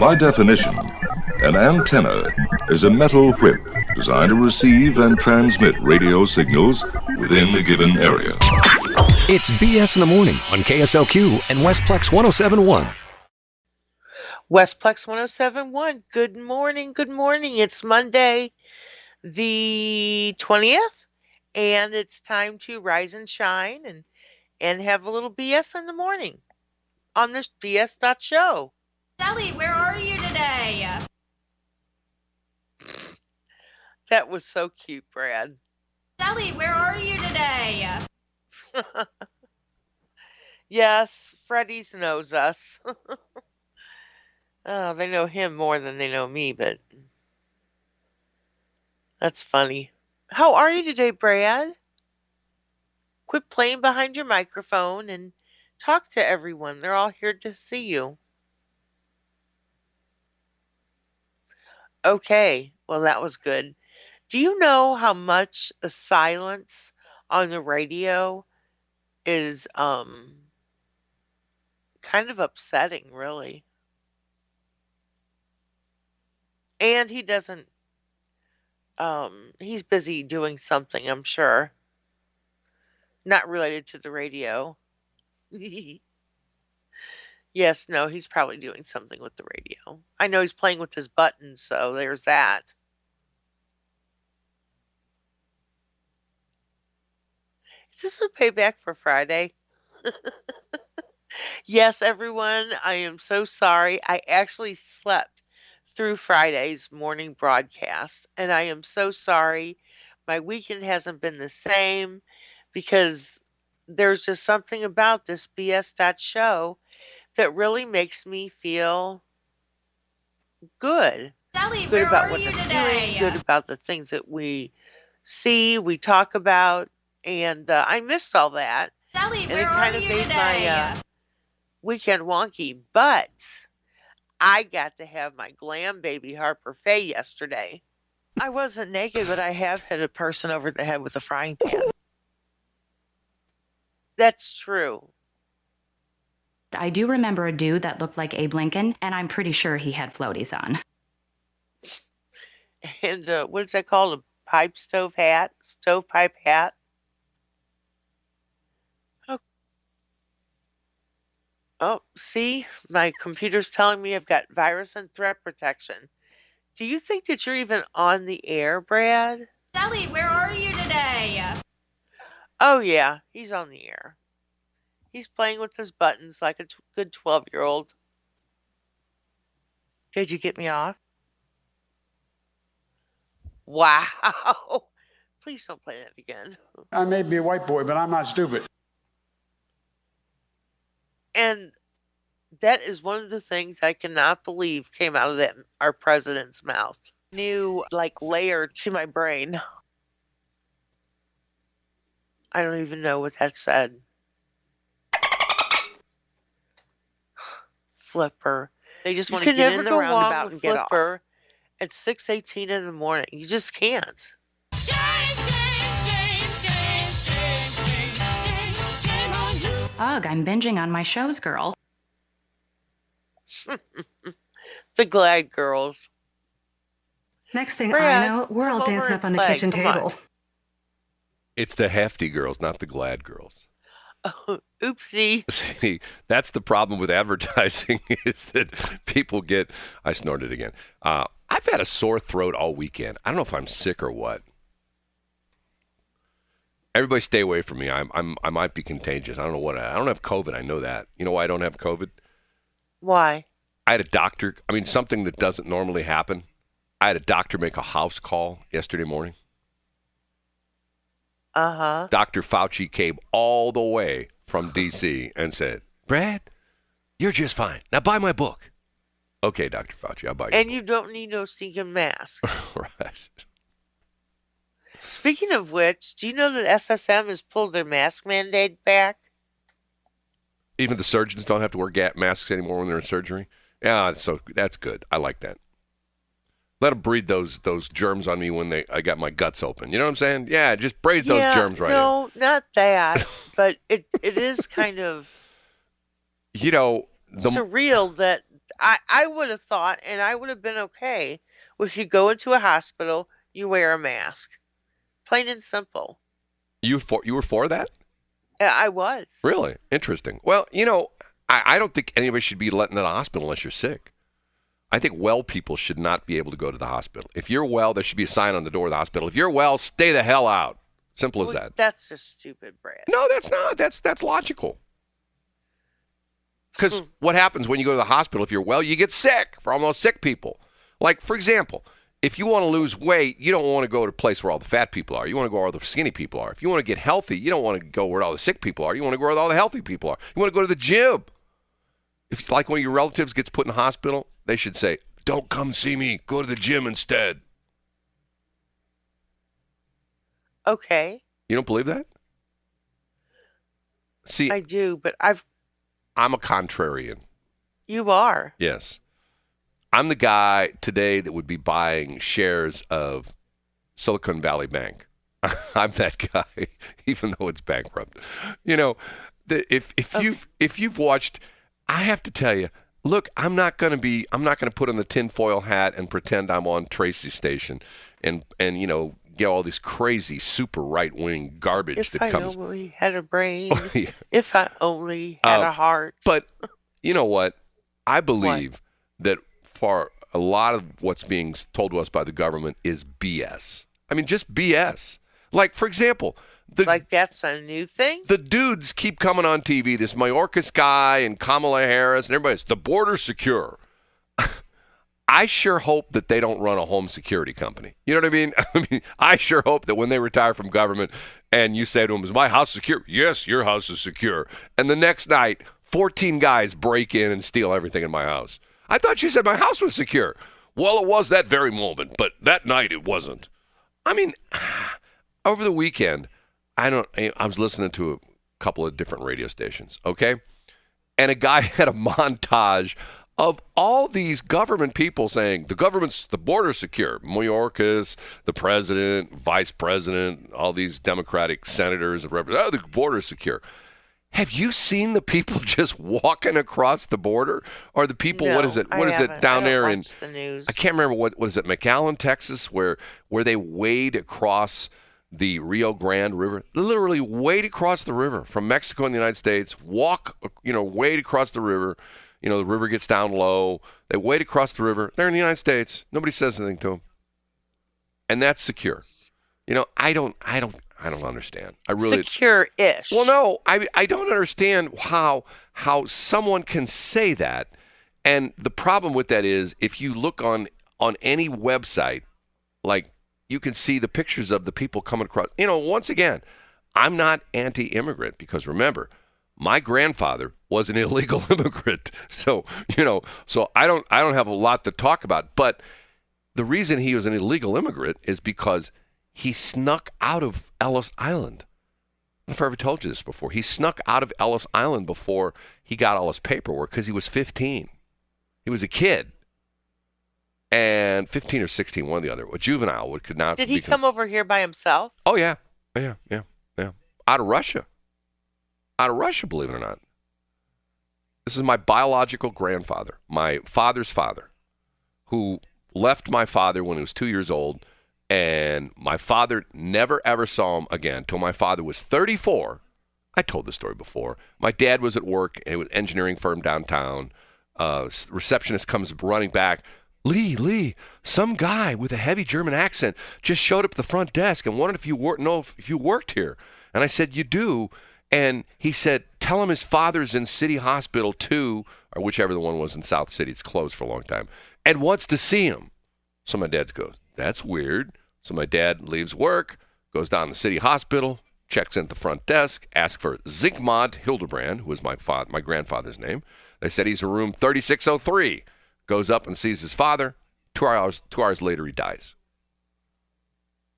By definition, an antenna is a metal whip designed to receive and transmit radio signals within a given area. It's BS in the Morning on KSLQ and Westplex 1071. Westplex 1071. Good morning. Good morning. It's Monday, the 20th, and it's time to rise and shine and have a little BS in the morning on this BS.Show. Sally, where are you today? That was so cute, Brad. Sally, where are you today? Yes, Freddy's knows us. Oh, they know him more than they know me, but that's funny. How are you today, Brad? Quit playing behind your microphone and talk to everyone. They're all here to see you. Okay, well, that was good. Do you know how much the silence on the radio is kind of upsetting, really? And he doesn't, he's busy doing something, I'm sure. Not related to the radio. Yes, no, he's probably doing something with the radio. I know he's playing with his buttons, so there's that. Is this a payback for Friday? Yes, everyone, I am so sorry. I actually slept through Friday's morning broadcast, and I am so sorry. My weekend hasn't been the same because there's just something about this BS.Show that really makes me feel good. Sally, Good where about are what you I'm today? doing, good about the things that we see, we talk about, and I missed all that. Sally, And where it are kind of you made today? my weekend wonky, but I got to have my glam baby Harper Faye yesterday. I wasn't naked, but I have hit a person over the head with a frying pan. That's true. I do remember a dude that looked like Abe Lincoln, and I'm pretty sure he had floaties on. And what is that called? A pipe stove hat? Stovepipe hat? Oh, see? My computer's telling me I've got virus and threat protection. Do you think that you're even on the air, Brad? Sally, where are you today? Oh, yeah, he's on the air. He's playing with his buttons like a good 12-year-old. Did you get me off? Wow. Please don't play that again. I may be a white boy, but I'm not stupid. And that is one of the things I cannot believe came out of our president's mouth. New, layer to my brain. I don't even know what that said. Flipper. They just want to get in the roundabout and get off. At 6:18 in the morning. You just can't. Ugh, I'm binging on my shows, girl. The Glad Girls. Next thing Brad, I know, we're all come over dancing and up on the play. kitchen Come on. table. It's the hefty girls, not the glad girls. Oh, oopsie. See, that's the problem with advertising is that people get. I snorted again. I've had a sore throat all weekend. I don't know if I'm sick or what. Everybody, stay away from me. I might be contagious. I don't know what. I don't have COVID. I know that. You know why I don't have COVID? Why? I had a doctor. I mean, something that doesn't normally happen. I had a doctor make a house call yesterday morning. Uh-huh. Dr. Fauci came all the way from D.C. and said, Brad, you're just fine. Now buy my book. Okay, Dr. Fauci, I'll buy you. And you don't need no stinking mask. Right. Speaking of which, do you know that SSM has pulled their mask mandate back? Even the surgeons don't have to wear masks anymore when they're in surgery? Yeah, so that's good. I like that. Let them breathe those germs on me when I got my guts open. You know what I'm saying? Yeah, just breathe those germs right in. No, not that. But it is kind of surreal that I would have thought, and I would have been okay if you go into a hospital, you wear a mask. Plain and simple. You were for that? I was. Really? Interesting. Well, I don't think anybody should be let in the hospital unless you're sick. I think well people should not be able to go to the hospital. If you're well, there should be a sign on the door of the hospital. If you're well, stay the hell out. Simple as that. That's just stupid, Brad. No, that's not. That's logical. Because what happens when you go to the hospital, if you're well, you get sick. For almost sick people. Like, for example, if you want to lose weight, you don't want to go to a place where all the fat people are. You want to go where all the skinny people are. If you want to get healthy, you don't want to go where all the sick people are. You want to go where all the healthy people are. You want to go to the gym. If like one of your relatives gets put in the hospital, they should say, "Don't come see me. Go to the gym instead." Okay. You don't believe that? See, I do, but I'm a contrarian. You are. Yes. I'm the guy today that would be buying shares of Silicon Valley Bank. I'm that guy, even though it's bankrupt. If you've watched, I have to tell you, look, I'm not going to put on the tinfoil hat and pretend I'm on Tracy's station and get all this crazy super right-wing garbage that comes. If I only had a brain. Oh, yeah. If I only had a heart. But you know what? I believe that for a lot of what's being told to us by the government is BS. I mean, just BS. Like, for example, like that's a new thing? The dudes keep coming on TV, this Mayorkas guy and Kamala Harris and everybody's, the border's secure. I sure hope that they don't run a home security company. You know what I mean? I sure hope that when they retire from government and you say to them, "Is my house secure?" "Yes, your house is secure." And the next night, 14 guys break in and steal everything in my house. "I thought you said my house was secure." "Well, it was that very moment, but that night it wasn't." I mean, over the weekend, I was listening to a couple of different radio stations, okay? And a guy had a montage of all these government people saying, the border's secure. Mayorkas, the president, vice president, all these Democratic senators and representatives, the border's secure. Have you seen the people just walking across the border? Or the people, No, what is it down there in, the news. I can't remember, what is it, McAllen, Texas, where they wade across the Rio Grande River, literally wade across the river from Mexico and the United States, wade across the river. The river gets down low. They wade across the river. They're in the United States. Nobody says anything to them. And that's secure. I don't understand. I really secure-ish. Well, no, I don't understand how someone can say that. And the problem with that is if you look on any website, like you can see the pictures of the people coming across. Once again, I'm not anti-immigrant because remember, my grandfather was an illegal immigrant. So I don't have a lot to talk about. But the reason he was an illegal immigrant is because he snuck out of Ellis Island. I don't know if I ever told you this before. He snuck out of Ellis Island before he got all his paperwork because he was 15. He was a kid. And 15 or 16, one or the other. A juvenile could not. Did he come over here by himself? Oh, yeah. Yeah. Out of Russia. Believe it or not. This is my biological grandfather, my father's father, who left my father when he was 2 years old, and my father never, ever saw him again until my father was 34. I told this story before. My dad was at work at an engineering firm downtown. Receptionist comes running back. Lee, some guy with a heavy German accent just showed up at the front desk and wanted if you worked here. And I said, "You do." And he said, "Tell him his father's in City Hospital 2, or whichever the one was in South City. It's closed for a long time, and wants to see him." So my dad goes, "That's weird." So my dad leaves work, goes down to City Hospital, checks in at the front desk, asks for Zygmunt Hildebrand, who was my grandfather's name. They said he's in room 3603. Goes up and sees his father. 2 hours later, he dies.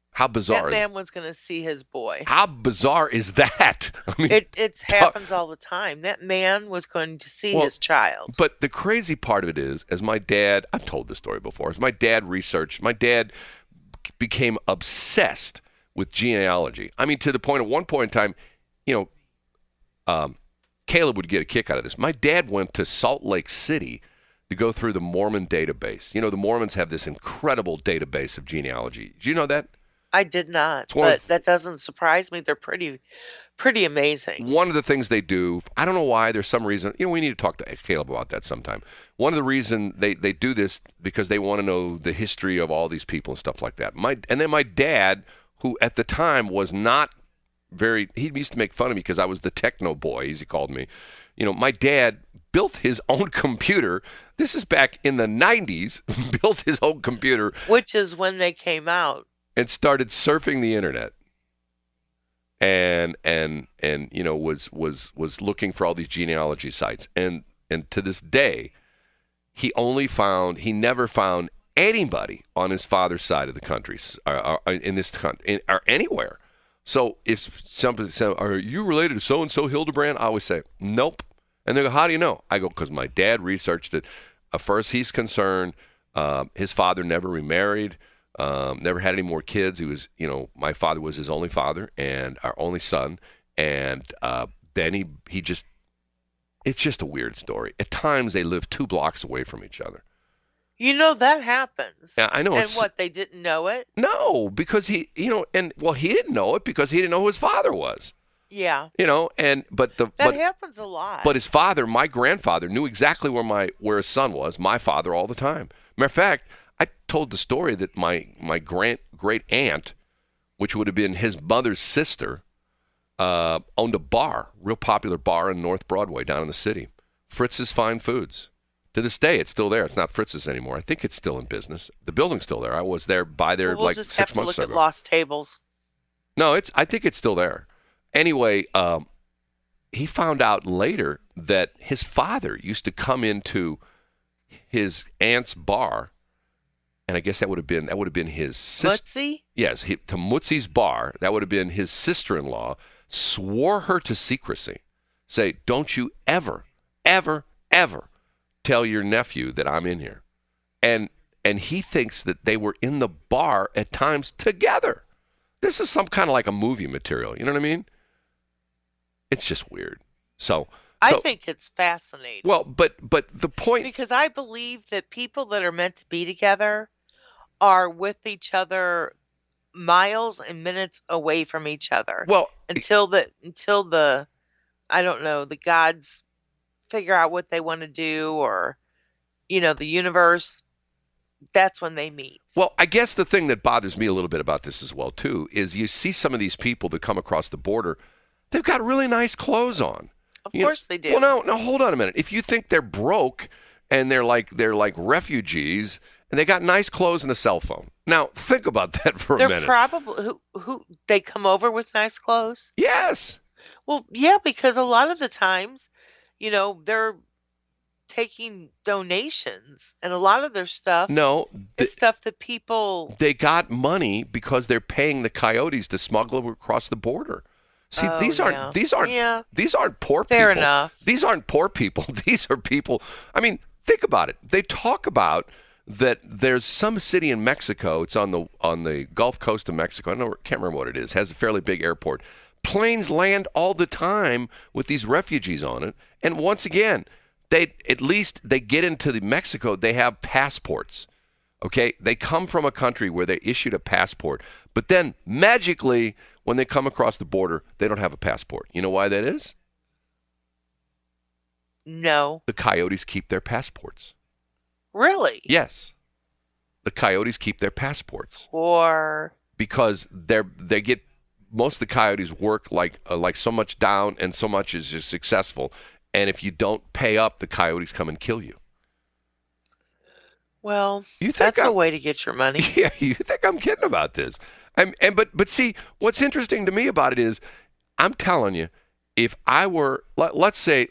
How bizarre! That man was going to see his boy. How bizarre is that? I mean, it happens all the time. That man was going to see his child. But the crazy part of it is, as my dad, I've told this story before, as my dad researched, my dad became obsessed with genealogy. I mean, to the point at one point in time, Caleb would get a kick out of this. My dad went to Salt Lake City to go through the Mormon database. You know, the Mormons have this incredible database of genealogy. Did you know that? I did not, It's one but of- that doesn't surprise me. They're pretty amazing. One of the things they do, I don't know why, there's some reason, we need to talk to Caleb about that sometime. One of the reasons they do this because they want to know the history of all these people and stuff like that. And then my dad, who at the time was not he used to make fun of me because I was the techno boy, as he called me. My dad built his own computer. This is back in the 90s, built his own computer. Which is when they came out. And started surfing the internet. And was looking for all these genealogy sites. And to this day, he never found anybody on his father's side of the country, in this country, or anywhere. So if somebody says, "Are you related to so-and-so Hildebrand?" I always say, "Nope." And they go, "How do you know?" I go, "Because my dad researched it." As far as he's concerned, his father never remarried, never had any more kids. He was, my father was his only father and our only son. And then he just, it's just a weird story. At times they live 2 blocks away from each other. That happens. Yeah, I know. And what, they didn't know it? No, because he didn't know it because he didn't know who his father was. Yeah. That happens a lot. But his father, my grandfather, knew exactly where his son was, my father, all the time. Matter of fact, I told the story that my great aunt, which would have been his mother's sister, owned a bar, real popular bar in North Broadway down in the city, Fritz's Fine Foods. To this day, it's still there. It's not Fritz's anymore. I think it's still in business. The building's still there. I was there we'll like just 6 months have to ago. look at lost tables. No, I think it's still there. Anyway, he found out later that his father used to come into his aunt's bar, and I guess that would have been his sister. Mutzi? Yes, to Mutzi's bar. That would have been his sister-in-law. Swore her to secrecy. Say, "Don't you ever, ever, ever tell your nephew that I'm in here." And he thinks that they were in the bar at times together. This is some kind of like a movie material. You know what I mean? It's just weird. So I think it's fascinating. Well, but the point, because I believe that people that are meant to be together are with each other miles and minutes away from each other. Well, until the I don't know, the gods figure out what they want to do, or the universe, that's when they meet. Well, I guess the thing that bothers me a little bit about this as well too is you see some of these people that come across the border, they've got really nice clothes on. Of course they do. Well, now hold on a minute. If you think they're broke and they're like refugees and they got nice clothes and a cell phone, now think about that for a minute. They're probably who they come over with nice clothes. Yes. Well, yeah, because a lot of the times, they're taking donations, and a lot of their stuff is stuff that people, they got money because they're paying the coyotes to smuggle across the border. See, these aren't poor people. Fair enough. These aren't poor people. These are people. I mean, think about it. They talk about that there's some city in Mexico. It's on the Gulf Coast of Mexico. Can't remember what it is. Has a fairly big airport. Planes land all the time with these refugees on it. And once again, they get into the Mexico. They have passports. Okay, they come from a country where they issued a passport, but then magically, when they come across the border, they don't have a passport. You know why that is? No. The coyotes keep their passports. Really? Yes. The coyotes keep their passports. Because they get, most of the coyotes work like so much down and so much is just successful. And if you don't pay up, the coyotes come and kill you. Well, that's a way to get your money. Yeah, you think I'm kidding about this? But see, what's interesting to me about it is, I'm telling you, if I were, let's say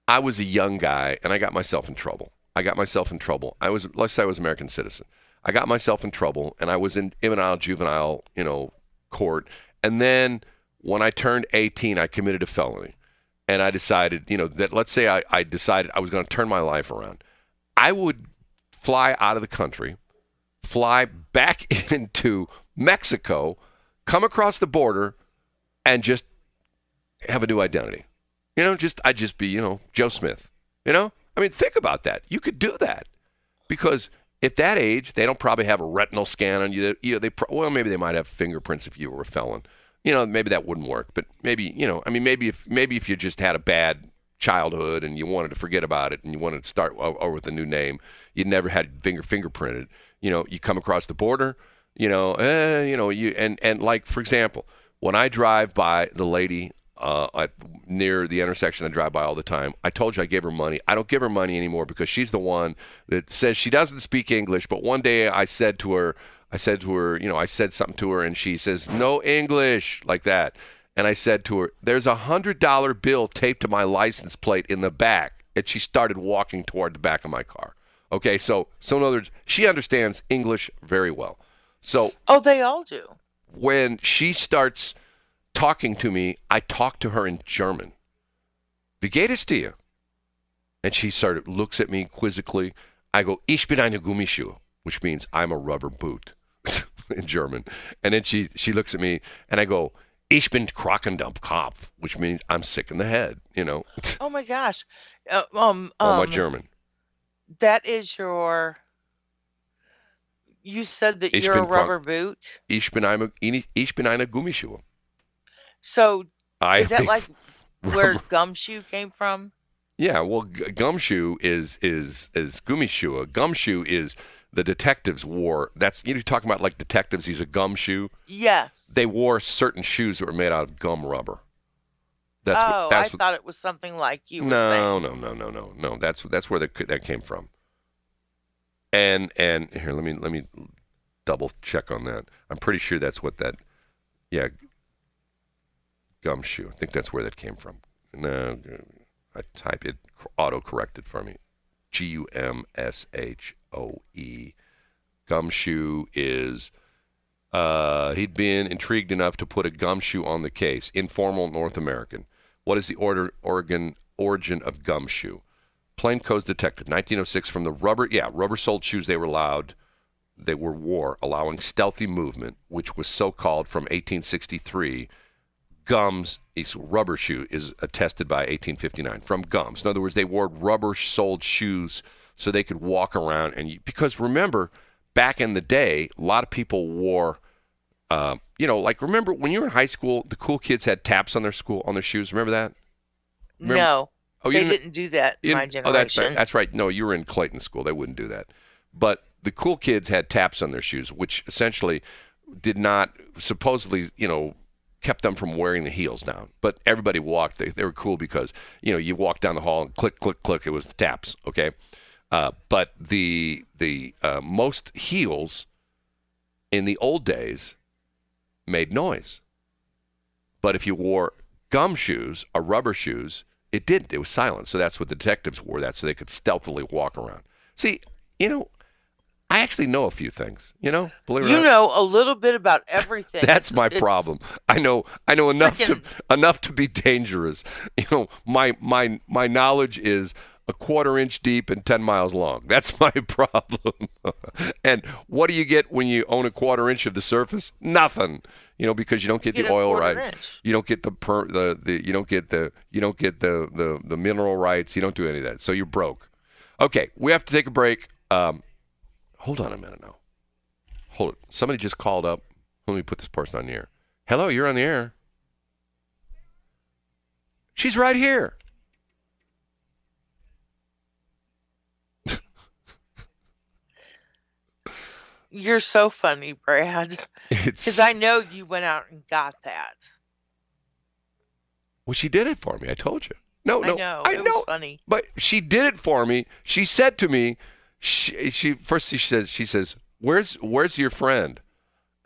I was a young guy and I got myself in trouble. Let's say I was an American citizen. I got myself in trouble and I was in juvenile, court. And then when I turned 18, I committed a felony. And I decided, that let's say I decided I was going to turn my life around. I would fly out of the country, fly back into Mexico, come across the border, and just have a new identity. I'd just be, Joe Smith. I mean, think about that. You could do that because at that age, they don't probably have a retinal scan on you. Well, maybe they might have fingerprints if you were a felon. Maybe that wouldn't work. But maybe, maybe if you just had a bad childhood and you wanted to forget about it and you wanted to start over with a new name, you never had fingerprinted. You come across the border. And like, for example, when I drive by the lady near the intersection I drive by all the time, I told you I gave her money. I don't give her money anymore because she's the one that says she doesn't speak English. But one day I said something to her and she says, no English, like that. And I said to her, there's $100 bill taped to my license plate in the back. And she started walking toward the back of my car. Okay, so in other words, she understands English very well. So they all do. When she starts talking to me, I talk to her in German. Wie geht es dir? And she looks at me quizzically. I go, ich bin eine Gummischuhe, which means I'm a rubber boot in German. And then she looks at me and I go, ich bin Krokendump Kopf, which means I'm sick in the head, Oh my gosh. my German. That is you said that you're a rubber boot? Ich bin eine Gummischuhe. So, is that like where gumshoe came from? Yeah, well, gumshoe is Gummischuhe. Gumshoe is the detectives wore. That's, you're talking about like detectives, he's a gumshoe? Yes. They wore certain shoes that were made out of gum rubber. I thought it was something like you were saying. No. That's where that came from. And here, let me double check on that. I'm pretty sure that's what that, gumshoe. I think that's where that came from. No, I type it, auto-corrected for me. Gumshoe. Gumshoe is, he'd been intrigued enough to put a gumshoe on the case. Informal North American. What is the origin of gumshoe? Plainclothes detective, 1906, from the rubber-soled shoes they wore, allowing stealthy movement, which was so called from 1863. Gums, rubber shoe, is attested by 1859 from gums. In other words, they wore rubber-soled shoes so they could walk around. Because remember, back in the day, a lot of people wore, remember when you were in high school, the cool kids had taps on their shoes. Remember that? No. They didn't do that in my generation. That's right. No, you were in Clayton school. They wouldn't do that. But the cool kids had taps on their shoes, which essentially did not, supposedly, kept them from wearing the heels down. But everybody walked. They were cool because, you walked down the hall and click, click, click. It was the taps, okay? But the most heels in the old days made noise. But if you wore gum shoes or rubber shoes, it didn't. It was silent. So that's what the detectives wore, that so they could stealthily walk around. See, I actually know a few things, believe it or not. You know a little bit about everything. That's my problem. I know enough to be dangerous. My knowledge is a 1/4 inch deep and 10 miles long. That's my problem. And what do you get when you own a 1/4 inch of the surface? Nothing. Because you don't get the oil rights. You don't get the mineral rights. You don't do any of that. So you're broke. Okay, we have to take a break. Hold on a minute now. Hold it. Somebody just called up. Let me put this person on the air. Hello, you're on the air. She's right here. You're so funny, Brad. Because I know you went out and got that. Well, she did it for me. I told you. No, I know. It was funny. But she did it for me. She said to me, she says, "Where's your friend?"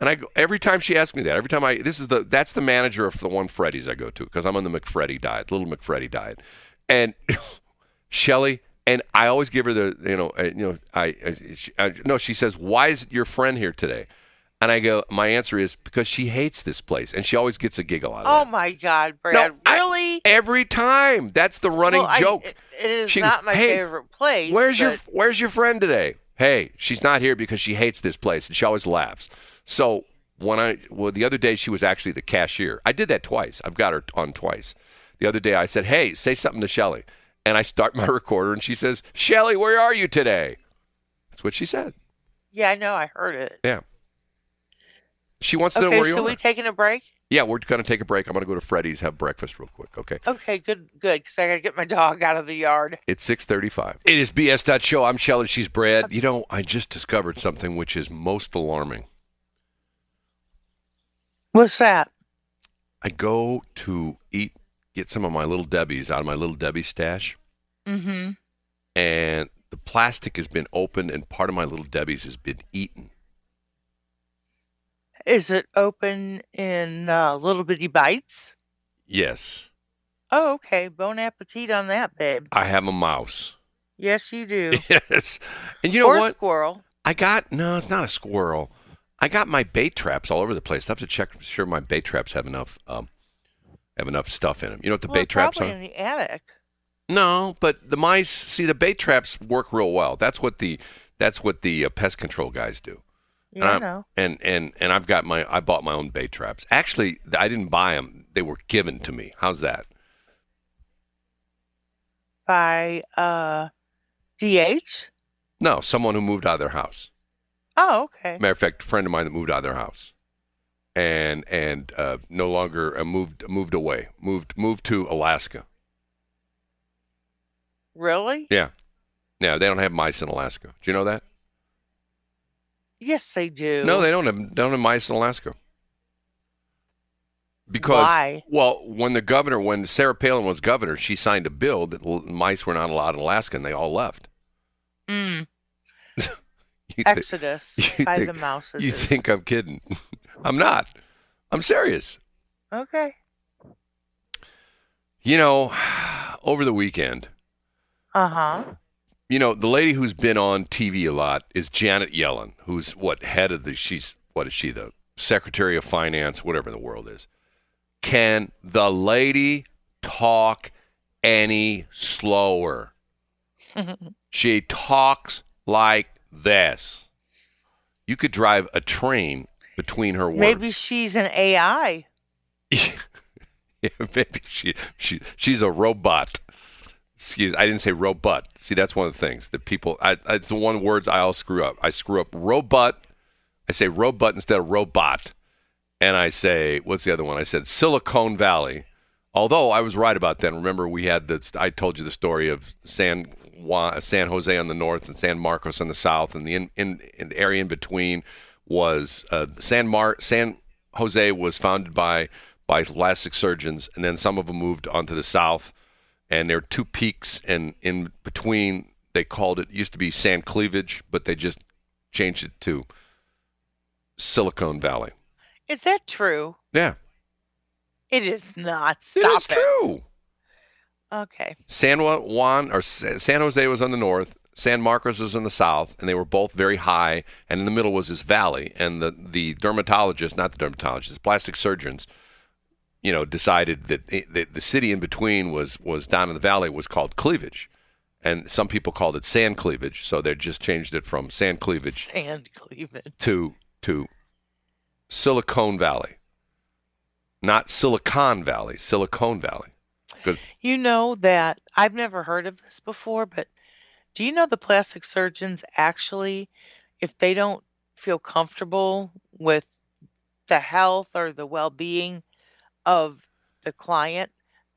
And I go, every time she asks me that, that's the manager of the one Freddy's I go to because I'm on the McFreddy diet, little McFreddy diet, and Shelly. And I always give her she says, "Why is your friend here today?" And I go, my answer is because she hates this place, and she always gets a giggle out of it. Oh my God, Brad! No, really? Every time. That's the running joke. It is not my favorite place. Where's your friend today? Hey, she's not here because she hates this place, and she always laughs. So the other day she was actually the cashier. I did that twice. I've got her on twice. The other day I said, "Hey, say something to Shelly." And I start my recorder, and she says, Shelly, where are you today? That's what she said. Yeah, I know. I heard it. Yeah. She wants to know where you are. Okay, so we taking a break? Yeah, we're going to take a break. I'm going to go to Freddy's, have breakfast real quick, okay? Okay, good, because I got to get my dog out of the yard. It's 6:35. It is BS.Show. I'm Shelly. She's Brad. You know, I just discovered something which is most alarming. What's that? I go to get some of my Little Debbie's out of my Little Debbie stash. Mm-hmm. And the plastic has been opened, and part of my Little Debbie's has been eaten. Is it open in little bitty bites? Yes. Oh, okay. Bon appetit on that, babe. I have a mouse. Yes, you do. Yes. And you know or what? A squirrel. No, it's not a squirrel. I got my bait traps all over the place. I have to check sure my bait traps have enough stuff in them. You know what the bait traps are? Probably in the attic. No, but the mice, see, the bait traps work real well. That's what the pest control guys do. Yeah, I know. And I bought my own bait traps. Actually, I didn't buy them. They were given to me. How's that? By DH? No, someone who moved out of their house. Oh, okay. Matter of fact, a friend of mine that moved out of their house, and no longer moved away, moved to Alaska. Really? Yeah, they don't have mice in Alaska. Do you know that? Yes, they do. No, they don't have mice in Alaska. Because why? Well, when Sarah Palin was governor, she signed a bill that mice were not allowed in Alaska, and they all left. Exodus by the mouses. You think I'm kidding? I'm not. I'm serious. Okay. You know, over the weekend. Uh-huh. You know, the lady who's been on TV a lot is Janet Yellen, who's the Secretary of Finance, whatever the world is. Can the lady talk any slower? She talks like this. You could drive a train between her words. Maybe she's an AI. Yeah, maybe she's a robot. Excuse, I didn't say robot. See, that's one of the things that people. It's the one words I all screw up. I screw up robot. I say robot instead of robot, and I say what's the other one? I said Silicon Valley. Although I was right about that. Remember, we had I told you the story of San Jose on the north and San Marcos on the south, and the area in between was San Jose was founded by plastic surgeons, and then some of them moved onto the south. And there are two peaks, and in between, they called it used to be Sand Cleavage, but they just changed it to Silicon Valley. Is that true? Yeah. It is not. It is true. Okay. San Jose was on the north, San Marcos was on the south, and they were both very high, and in the middle was this valley, and the plastic surgeons, decided that the city in between was down in the valley was called Cleavage. And some people called it Sand Cleavage, so they just changed it from Sand Cleavage to Silicon Valley. Not Silicon Valley, Silicon Valley. Good. You know that I've never heard of this before, but do you know the plastic surgeons actually, if they don't feel comfortable with the health or the well-being of the client,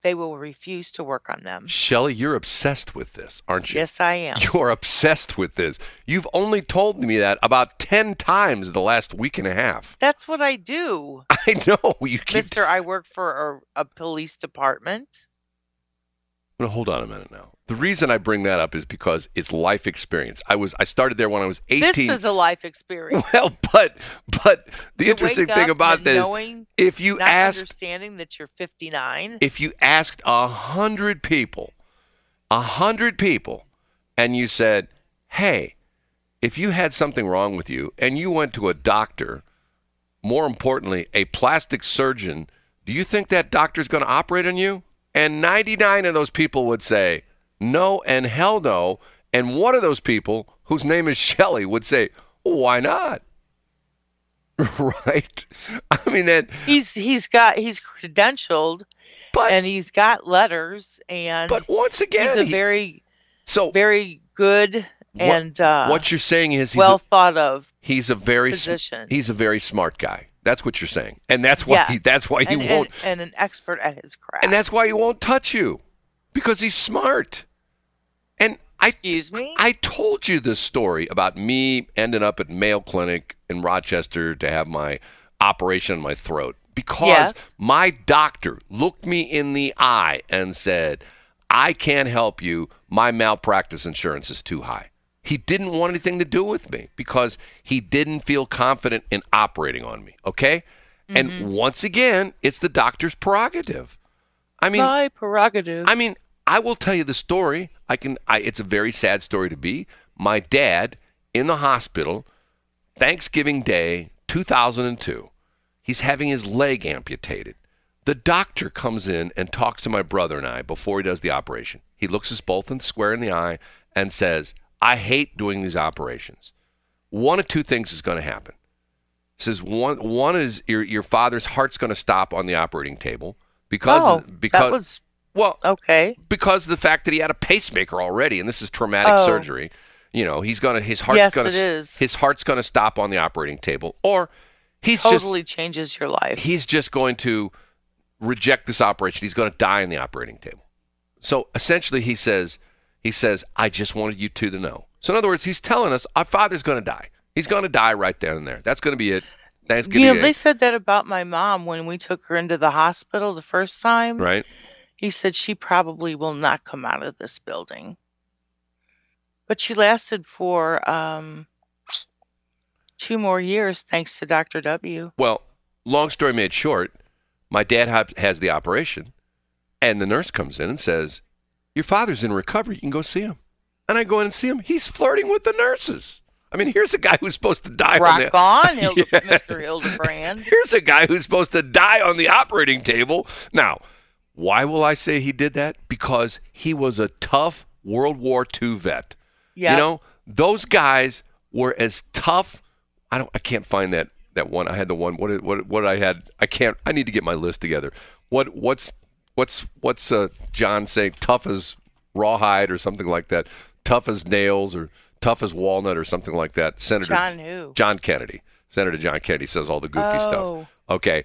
they will refuse to work on them. Shelly, you're obsessed with this, aren't you? Yes, I am. You're obsessed with this. You've only told me that about 10 times in the last week and a half. That's what I do. I know. You keep... Mister, I work for a police department. Well, hold on a minute now. The reason I bring that up is because it's life experience. I started there when I was 18. This is a life experience. Well, but the interesting thing about this, if you understanding that you're 59, if you asked 100 people, and you said, "Hey, if you had something wrong with you and you went to a doctor, more importantly, a plastic surgeon, do you think that doctor's going to operate on you?" And 99 of those people would say, no and hell no. And one of those people, whose name is Shelly, would say, why not? Right? I mean, that he's credentialed and he's got letters, and But once again, he's a very good and what you're saying is well thought of he's a very physician. He's a very smart guy. That's what you're saying, and that's why he won't and an expert at his craft. and that's why he won't touch you, because he's smart. And Excuse me? I told you this story about me ending up at Mayo Clinic in Rochester to have my operation on my throat because my doctor looked me in the eye and said, I can't help you. My malpractice insurance is too high. He didn't want anything to do with me because he didn't feel confident in operating on me, okay? And once again, it's the doctor's prerogative. My prerogative. I mean, I will tell you the story. It's a very sad story to be. My dad in the hospital, Thanksgiving Day, 2002. He's having his leg amputated. The doctor comes in and talks to my brother and I before he does the operation. He looks us both square in the eye and says, I hate doing these operations. One of two things is going to happen. He says one is your father's heart's going to stop on the operating table because of the fact that he had a pacemaker already, and this is traumatic surgery. You know, his heart's going to stop on the operating table, or he's changes your life. He's just going to reject this operation. He's going to die on the operating table. So essentially, he says, I just wanted you two to know. So in other words, he's telling us our father's going to die. He's going to die right down there. That's going to be it. They said that about my mom when we took her into the hospital the first time. Right. He said she probably will not come out of this building. But she lasted for 2 more years, thanks to Dr. W. Well, long story made short, my dad has the operation, and the nurse comes in and says, your father's in recovery. You can go see him. And I go in and see him. He's flirting with the nurses. I mean, here's a guy who's supposed to die Mr. Hildebrand. Here's a guy who's supposed to die on the operating table. Now, why will I say he did that? Because he was a tough World War II vet. Yep. You know, those guys were as tough. I can't find that one. I had the one. What I had? I need to get my list together. What's John saying? Tough as rawhide or something like that. Tough as nails or tough as walnut or something like that. John Kennedy. Senator John Kennedy says all the goofy stuff. Okay.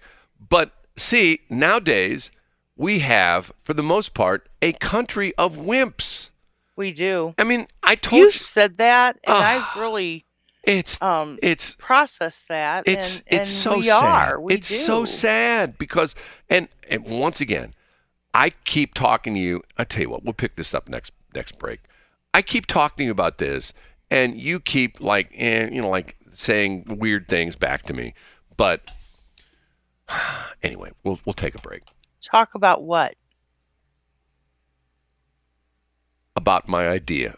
But see, nowadays we have, for the most part, a country of wimps. We do. I mean, I told you. You've said that, and I've really processed that. It's so sad. It's so sad because, and once again, I keep talking to you. I tell you what, we'll pick this up next break. I keep talking to you about this, and you keep saying weird things back to me. But anyway, we'll take a break. Talk about what? About my idea.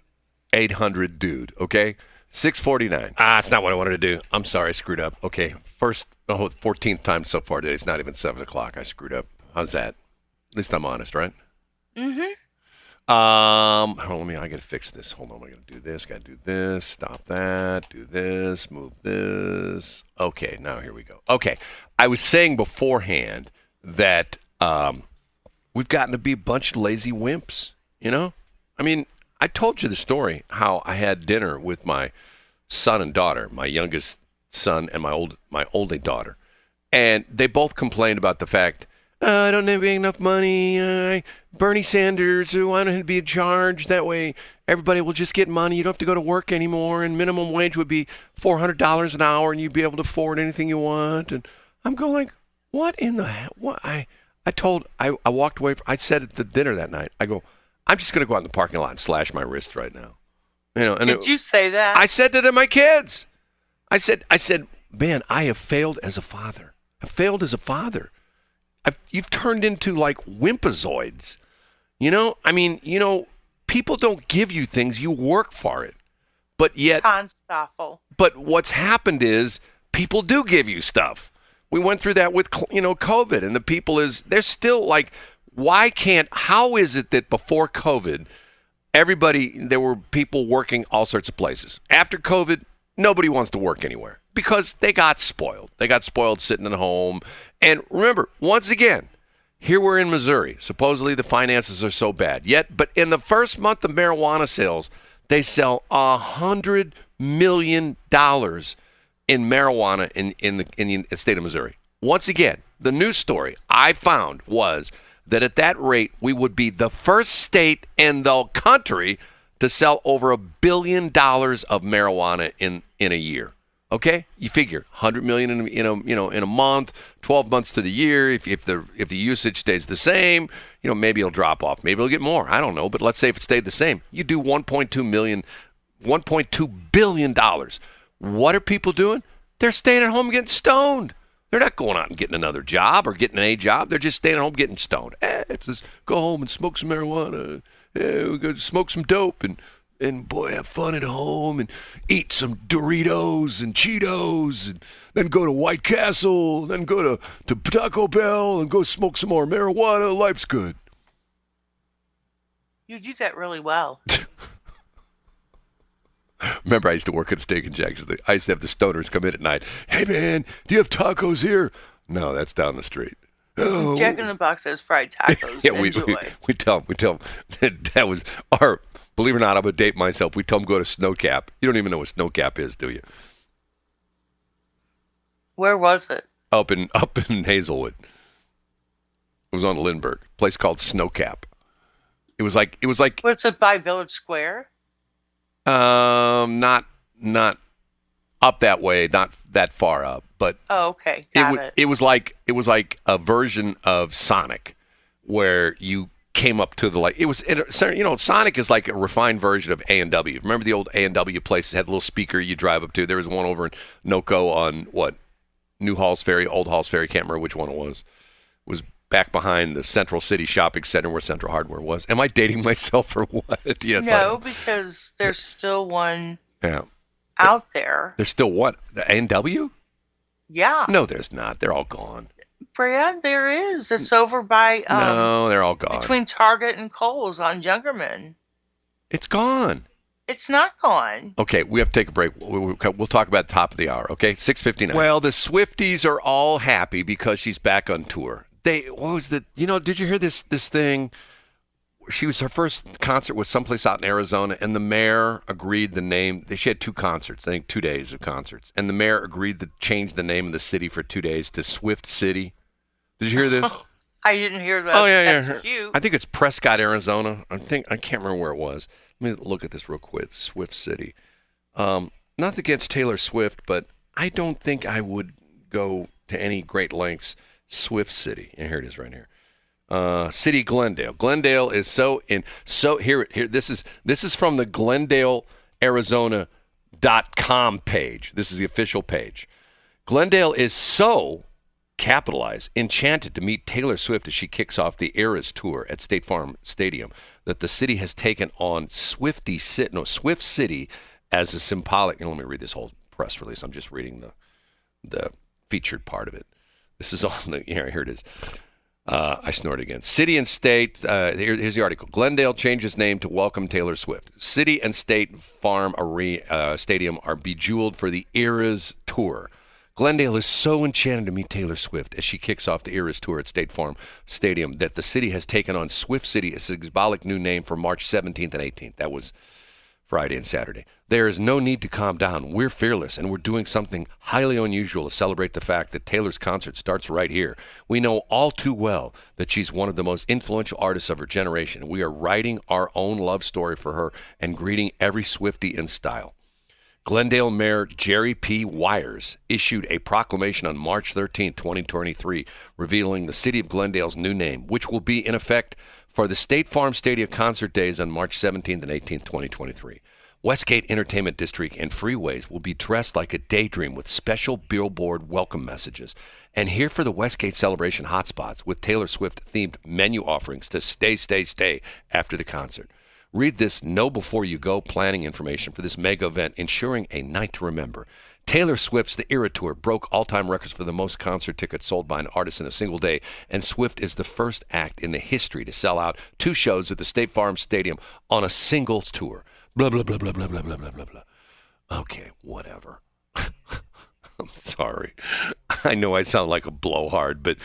800 dude, okay? 649. It's not what I wanted to do. I'm sorry, I screwed up. Okay, 14th time so far today. It's not even 7 o'clock. I screwed up. How's that? At least I'm honest, right? Mm-hmm. Hold on, I gotta fix this. Hold on, I gotta do this, gotta do this, stop that, do this, move this. Okay, now here we go. Okay, I was saying beforehand that we've gotten to be a bunch of lazy wimps, you know? I mean, I told you the story, how I had dinner with my son and daughter, my youngest son and my only daughter. And they both complained about the fact, I don't have enough money. Bernie Sanders, why don't it be a charge? That way everybody will just get money. You don't have to go to work anymore. And minimum wage would be $400 an hour, and you'd be able to afford anything you want. And I'm going like, what in the hell? What? I walked away. I said at the dinner that night, I go, I'm just going to go out in the parking lot and slash my wrist right now. You know. And Did you say that? I said that to my kids. I said, man, I have failed as a father. I failed as a father. You've turned into like wimpazoids. You know, I mean, people don't give you things, you work for it. But yet, but what's happened is people do give you stuff. We went through that with, COVID, and the people they're still like, how is it that before COVID, there were people working all sorts of places. After COVID, nobody wants to work anywhere because they got spoiled. They got spoiled sitting at home. And remember, once again, Here we're in Missouri. Supposedly the finances are so bad. But in the first month of marijuana sales, they sell $100 million in marijuana in the state of Missouri. Once again, the news story I found was that at that rate, we would be the first state in the country to sell over $1 billion of marijuana in a year. Okay, you figure $100 million in a month, 12 months to the year. If the usage stays the same, maybe it'll drop off. Maybe it'll get more. I don't know. But let's say if it stayed the same, you do $1.2 billion. What are people doing? They're staying at home getting stoned. They're not going out and getting another job or getting a job. They're just staying at home getting stoned. It's just go home and smoke some marijuana. We go smoke some dope and boy, have fun at home and eat some Doritos and Cheetos and then go to White Castle, then go to Taco Bell and go smoke some more marijuana. Life's good. You do that really well. Remember, I used to work at Steak and Jack's. I used to have the stoners come in at night. Hey, man, do you have tacos here? No, that's down the street. Oh. Jack in the Box has fried tacos. Yeah, we tell them that was our. Believe it or not, I'm gonna date myself. We tell them go to Snowcap. You don't even know what Snowcap is, do you? Where was it? Up in Hazelwood. It was on Lindbergh. A place called Snowcap. It was like. What's it by Village Square? Not up that way, not that far up, but oh, okay, got it. It was like a version of Sonic, where you came up to Sonic is like a refined version of A&W. Remember the old A&W places had a little speaker you drive up to? There was one over in NoCo on New Halls Ferry, Old Halls Ferry. Can't remember which one it was. It was back behind the Central City Shopping Center where Central Hardware was. Am I dating myself or what? Yes. No, because there's still one out there. There's still what? The A&W? Yeah. No, there's not. They're all gone. Brad, there is. It's over by no, they're all gone. Between Target and Kohl's on Jungerman. It's gone. It's not gone. Okay, we have to take a break. We'll talk about the top of the hour, okay? 6:59. Well, the Swifties are all happy because she's back on tour. Did you hear this thing? Her first concert was someplace out in Arizona, and the mayor agreed the name. She had two concerts, I think 2 days of concerts, and the mayor agreed to change the name of the city for 2 days to Swift City. Did you hear this? I didn't hear that. Oh, yeah. That's cute. I think it's Prescott, Arizona. I can't remember where it was. Let me look at this real quick. Swift City. Not against Taylor Swift, but I don't think I would go to any great lengths. Swift City. And here it is right here. City Glendale. Glendale is here. This is from the GlendaleArizona.com page. This is the official page. Glendale is so capitalized, enchanted to meet Taylor Swift as she kicks off the Eras tour at State Farm Stadium that the city has taken on Swift City as a symbolic. And let me read this whole press release. I'm just reading the featured part of it. This is on the here it is. I snort again. City and State, here's the article. Glendale changes name to welcome Taylor Swift. City and State Farm Stadium are bejeweled for the Eras Tour. Glendale is so enchanted to meet Taylor Swift as she kicks off the Eras Tour at State Farm Stadium that the city has taken on Swift City, a symbolic new name for March 17th and 18th. That was Friday and Saturday. There is no need to calm down. We're fearless, and we're doing something highly unusual to celebrate the fact that Taylor's concert starts right here. We know all too well that she's one of the most influential artists of her generation. We are writing our own love story for her and greeting every Swiftie in style. Glendale Mayor Jerry P. Wires issued a proclamation on March 13, 2023, revealing the city of Glendale's new name, which will be in effect for the State Farm Stadium concert days on March 17th and 18th, 2023. Westgate Entertainment District and freeways will be dressed like a daydream with special billboard welcome messages. And here for the Westgate celebration hotspots with Taylor Swift-themed menu offerings to stay after the concert. Read this Know Before You Go planning information for this mega event, ensuring a night to remember. Taylor Swift's The Era Tour broke all-time records for the most concert tickets sold by an artist in a single day, and Swift is the first act in the history to sell out 2 shows at the State Farm Stadium on a singles tour. Blah, blah, blah, blah, blah, blah, blah, blah, blah, blah. Okay, whatever. I'm sorry. I know I sound like a blowhard, but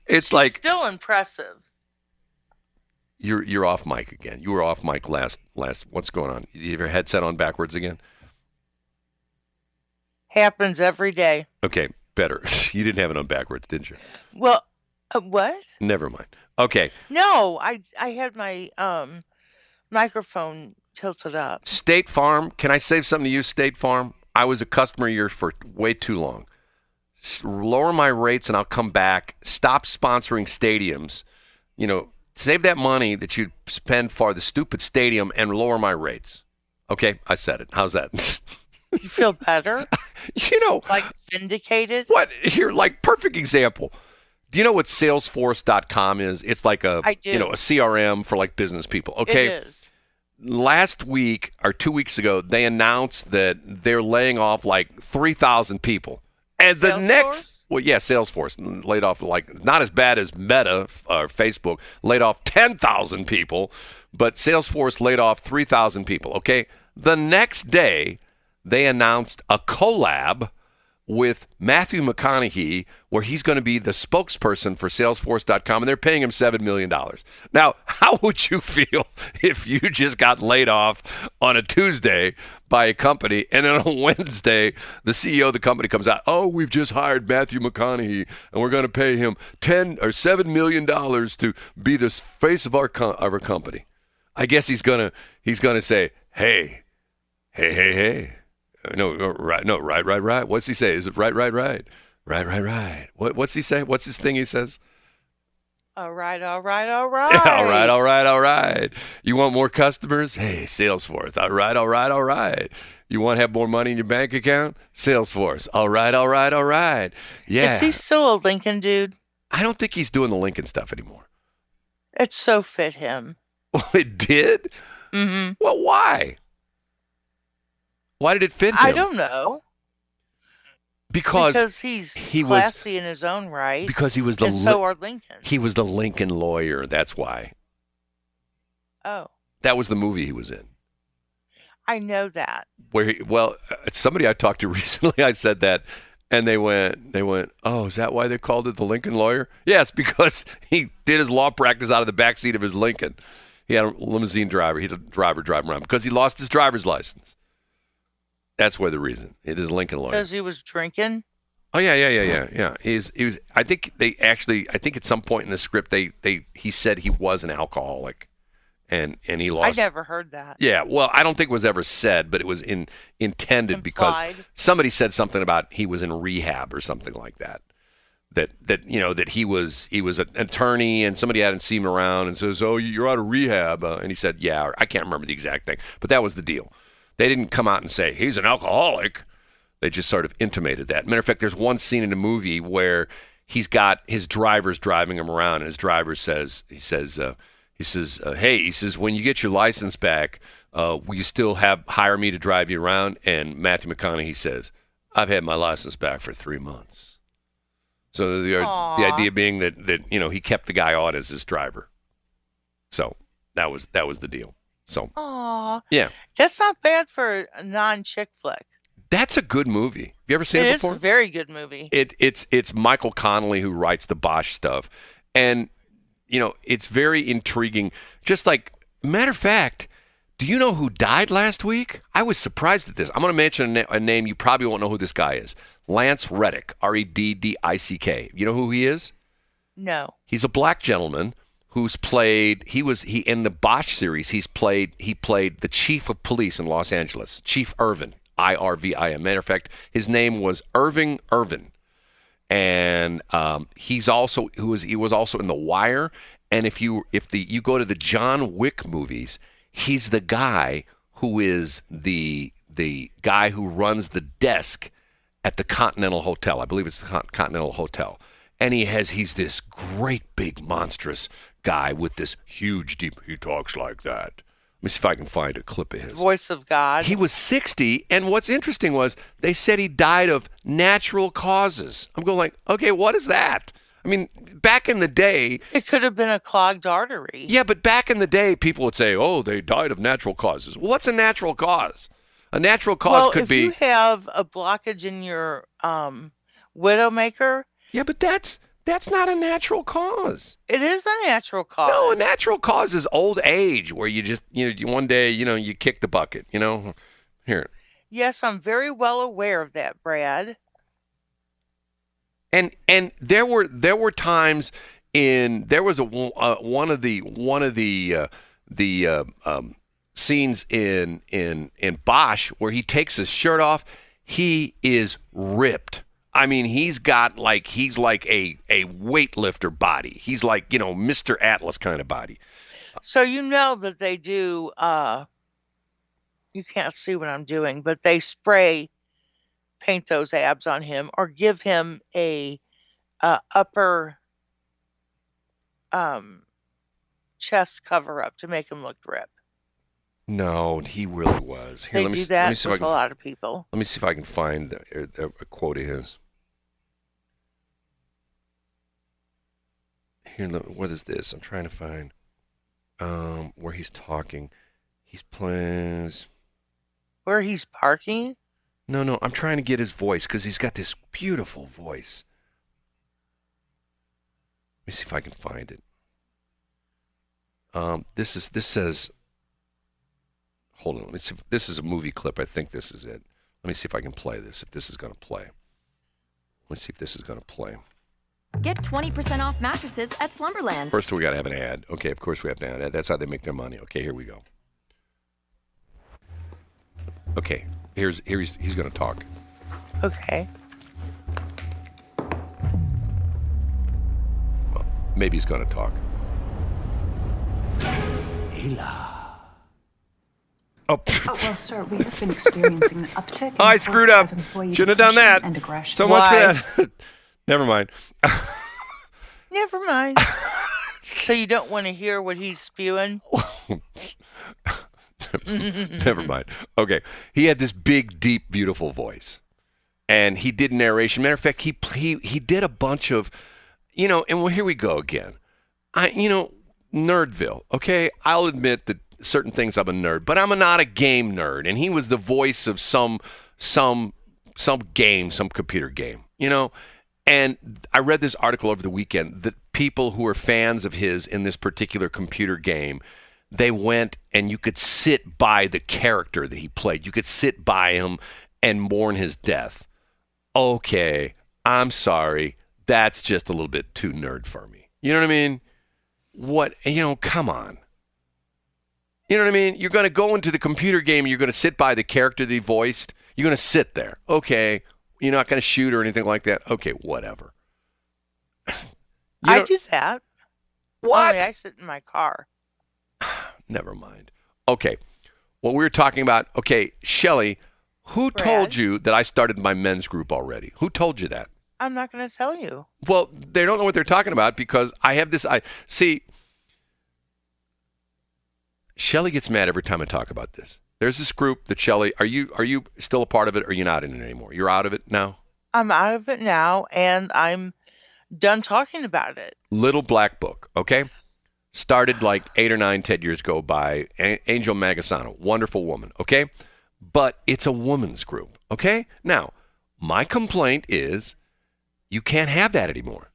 it's She's like still impressive. you're off mic again. You were off mic last. What's going on? You have your headset on backwards again? Happens every day. Okay, better. You didn't have it on backwards, didn't you? Well, what? Never mind. Okay. No, I had my microphone tilted up. State Farm. Can I say something to you, State Farm? I was a customer of yours for way too long. Lower my rates and I'll come back. Stop sponsoring stadiums. Save that money that you spend for the stupid stadium and lower my rates. Okay, I said it. How's that? You feel better? Like vindicated? What? Here, like, perfect example. Do you know what Salesforce.com is? It's like a CRM for like business people. Okay. It is. Last week or 2 weeks ago, they announced that they're laying off like 3,000 people. And the next, Salesforce laid off not as bad as Meta or Facebook, laid off 10,000 people, but Salesforce laid off 3,000 people. Okay. The next day, they announced a collab with Matthew McConaughey where he's going to be the spokesperson for Salesforce.com, and they're paying him $7 million. Now, how would you feel if you just got laid off on a Tuesday by a company, and then on Wednesday, the CEO of the company comes out, oh, we've just hired Matthew McConaughey, and we're going to pay him $7 million to be the face of our company. I guess he's going to say, hey. Right. What's he say? Is it right? Right. What's he say? What's his thing he says? All right. All right. You want more customers? Hey, Salesforce. All right. You want to have more money in your bank account? Salesforce. All right. Yeah. Is he still a Lincoln dude? I don't think he's doing the Lincoln stuff anymore. It so fit him. Oh, it did? Mm-hmm. Well, why? Why did it fit him? I don't know. Because he's classy in his own right. Because he was so are Lincoln. He was the Lincoln lawyer. That's why. Oh. That was the movie he was in. I know that. Somebody I talked to recently, I said that, and they went, oh, is that why they called it the Lincoln lawyer? Yes, because he did his law practice out of the backseat of his Lincoln. He had a limousine driver. He had a driver drive him around because he lost his driver's license. That's why the reason. It is Lincoln lawyer. Because he was drinking? Oh, yeah. He was. I think at some point in the script, he said he was an alcoholic, and he lost. I never heard that. Yeah, well, I don't think it was ever said, but it was intended Implied. Because somebody said something about he was in rehab or something like that. That he was an attorney, and somebody hadn't seen him around and says, oh, you're out of rehab, and he said, yeah, I can't remember the exact thing, but that was the deal. They didn't come out and say, he's an alcoholic. They just sort of intimated that. Matter of fact, there's one scene in the movie where he's got his drivers driving him around, and his driver says, hey, when you get your license back, will you still hire me to drive you around? And Matthew McConaughey says, I've had my license back for 3 months. So the idea being that he kept the guy on as his driver. So that was the deal. So, yeah, that's not bad for a non-chick flick. That's a good movie. Have you ever seen it before? It's a very good movie. It's Michael Connelly who writes the Bosch stuff, and it's very intriguing. Just like, matter of fact, do you know who died last week? I was surprised at this. I'm going to mention a name you probably won't know who this guy is. Lance Reddick, Reddick. You know who he is? No. He's a black gentleman who's played, he in the Bosch series, he played the chief of police in Los Angeles, Chief Irvin, Irvin. Matter of fact, his name was Irving Irvin. And he was also in The Wire. And if you go to the John Wick movies, he's the guy who is the guy who runs the desk at the Continental Hotel. I believe it's the Continental Hotel. And he's this great big monstrous guy with this huge deep, he talks like that. Let me see if I can find a clip of his. Voice of God. He was 60, and what's interesting was they said he died of natural causes. I'm going like, okay, what is that? I mean, back in the day... It could have been a clogged artery. Yeah, but back in the day, people would say, oh, they died of natural causes. Well, what's a natural cause? A natural cause could be... Well, if you have a blockage in your widowmaker, Yeah, but that's not a natural cause. It is a natural cause. No, a natural cause is old age, where you just, one day, you kick the bucket, Here. Yes, I'm very well aware of that, Brad. And there were times there was one of the scenes in Bosch where he takes his shirt off. He is ripped. I mean, he's like a weightlifter body. He's like, Mr. Atlas kind of body. So that they do, you can't see what I'm doing, but they paint those abs on him or give him a upper chest cover up to make him look ripped. No, he really was. Here, They do that with a lot of people. Let me see if I can find a quote of his. Here, what is this? I'm trying to find where he's talking. He's playing. Where he's parking? No, I'm trying to get his voice because he's got this beautiful voice. Let me see if I can find it. This says. Hold on. Let me see if this is a movie clip. I think this is it. Let me see if I can play this. If this is going to play. Let's see if this is going to play. Get 20% off mattresses at Slumberland. First, we got to have an ad. Okay, of course we have to have an ad. That's how they make their money. Okay, here we go. Okay, he's going to talk. Okay. Well, maybe he's going to talk. Oh, well, sir, we have been experiencing an uptick in I screwed up. Shouldn't have done that. And aggression. So much for that. Never mind. Never mind. So you don't want to hear what he's spewing? Never mind. Okay. He had this big, deep, beautiful voice. And he did narration. Matter of fact, he did a bunch of, and well, here we go again. Nerdville, okay? I'll admit that certain things I'm a nerd, but I'm not a game nerd. And he was the voice of some game, some computer game, And I read this article over the weekend that people who are fans of his in this particular computer game, they went and you could sit by the character that he played. You could sit by him and mourn his death. Okay, I'm sorry. That's just a little bit too nerd for me. You know what I mean? Come on. You know what I mean? You're going to go into the computer game and you're going to sit by the character that he voiced. You're going to sit there. Okay. You're not going to shoot or anything like that. Okay, whatever. I do that. What? Only I sit in my car. Never mind. Okay. What we were talking about. Okay, Shelley, who told you that I started my men's group already? Who told you that? I'm not going to tell you. Well, they don't know what they're talking about because I have this. See, Shelley gets mad every time I talk about this. There's this group that Shelley, are you still a part of it or are you not in it anymore? You're out of it now? I'm out of it now and I'm done talking about it. Little Black Book, okay? Started like 8 or 9, 10 years ago by Angel Magasano. Wonderful woman, okay? But it's a woman's group, okay? Now, my complaint is you can't have that anymore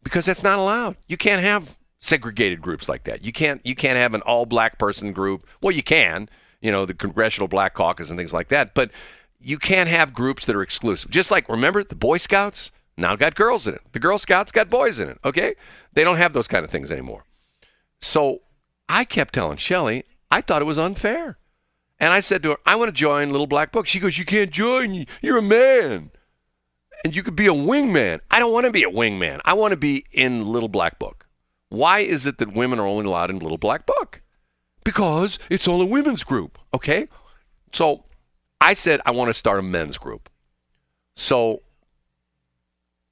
because that's not allowed. You can't have segregated groups like that. You can't have an all-black person group. Well, you can. The Congressional Black Caucus and things like that. But you can't have groups that are exclusive. Just like, remember, the Boy Scouts now got girls in it. The Girl Scouts got boys in it, okay? They don't have those kind of things anymore. So I kept telling Shelley, I thought it was unfair. And I said to her, I want to join Little Black Book. She goes, you can't join. You're a man. And you could be a wingman. I don't want to be a wingman. I want to be in Little Black Book. Why is it that women are only allowed in Little Black Book? Because it's all a women's group, okay? So I said I want to start a men's group. So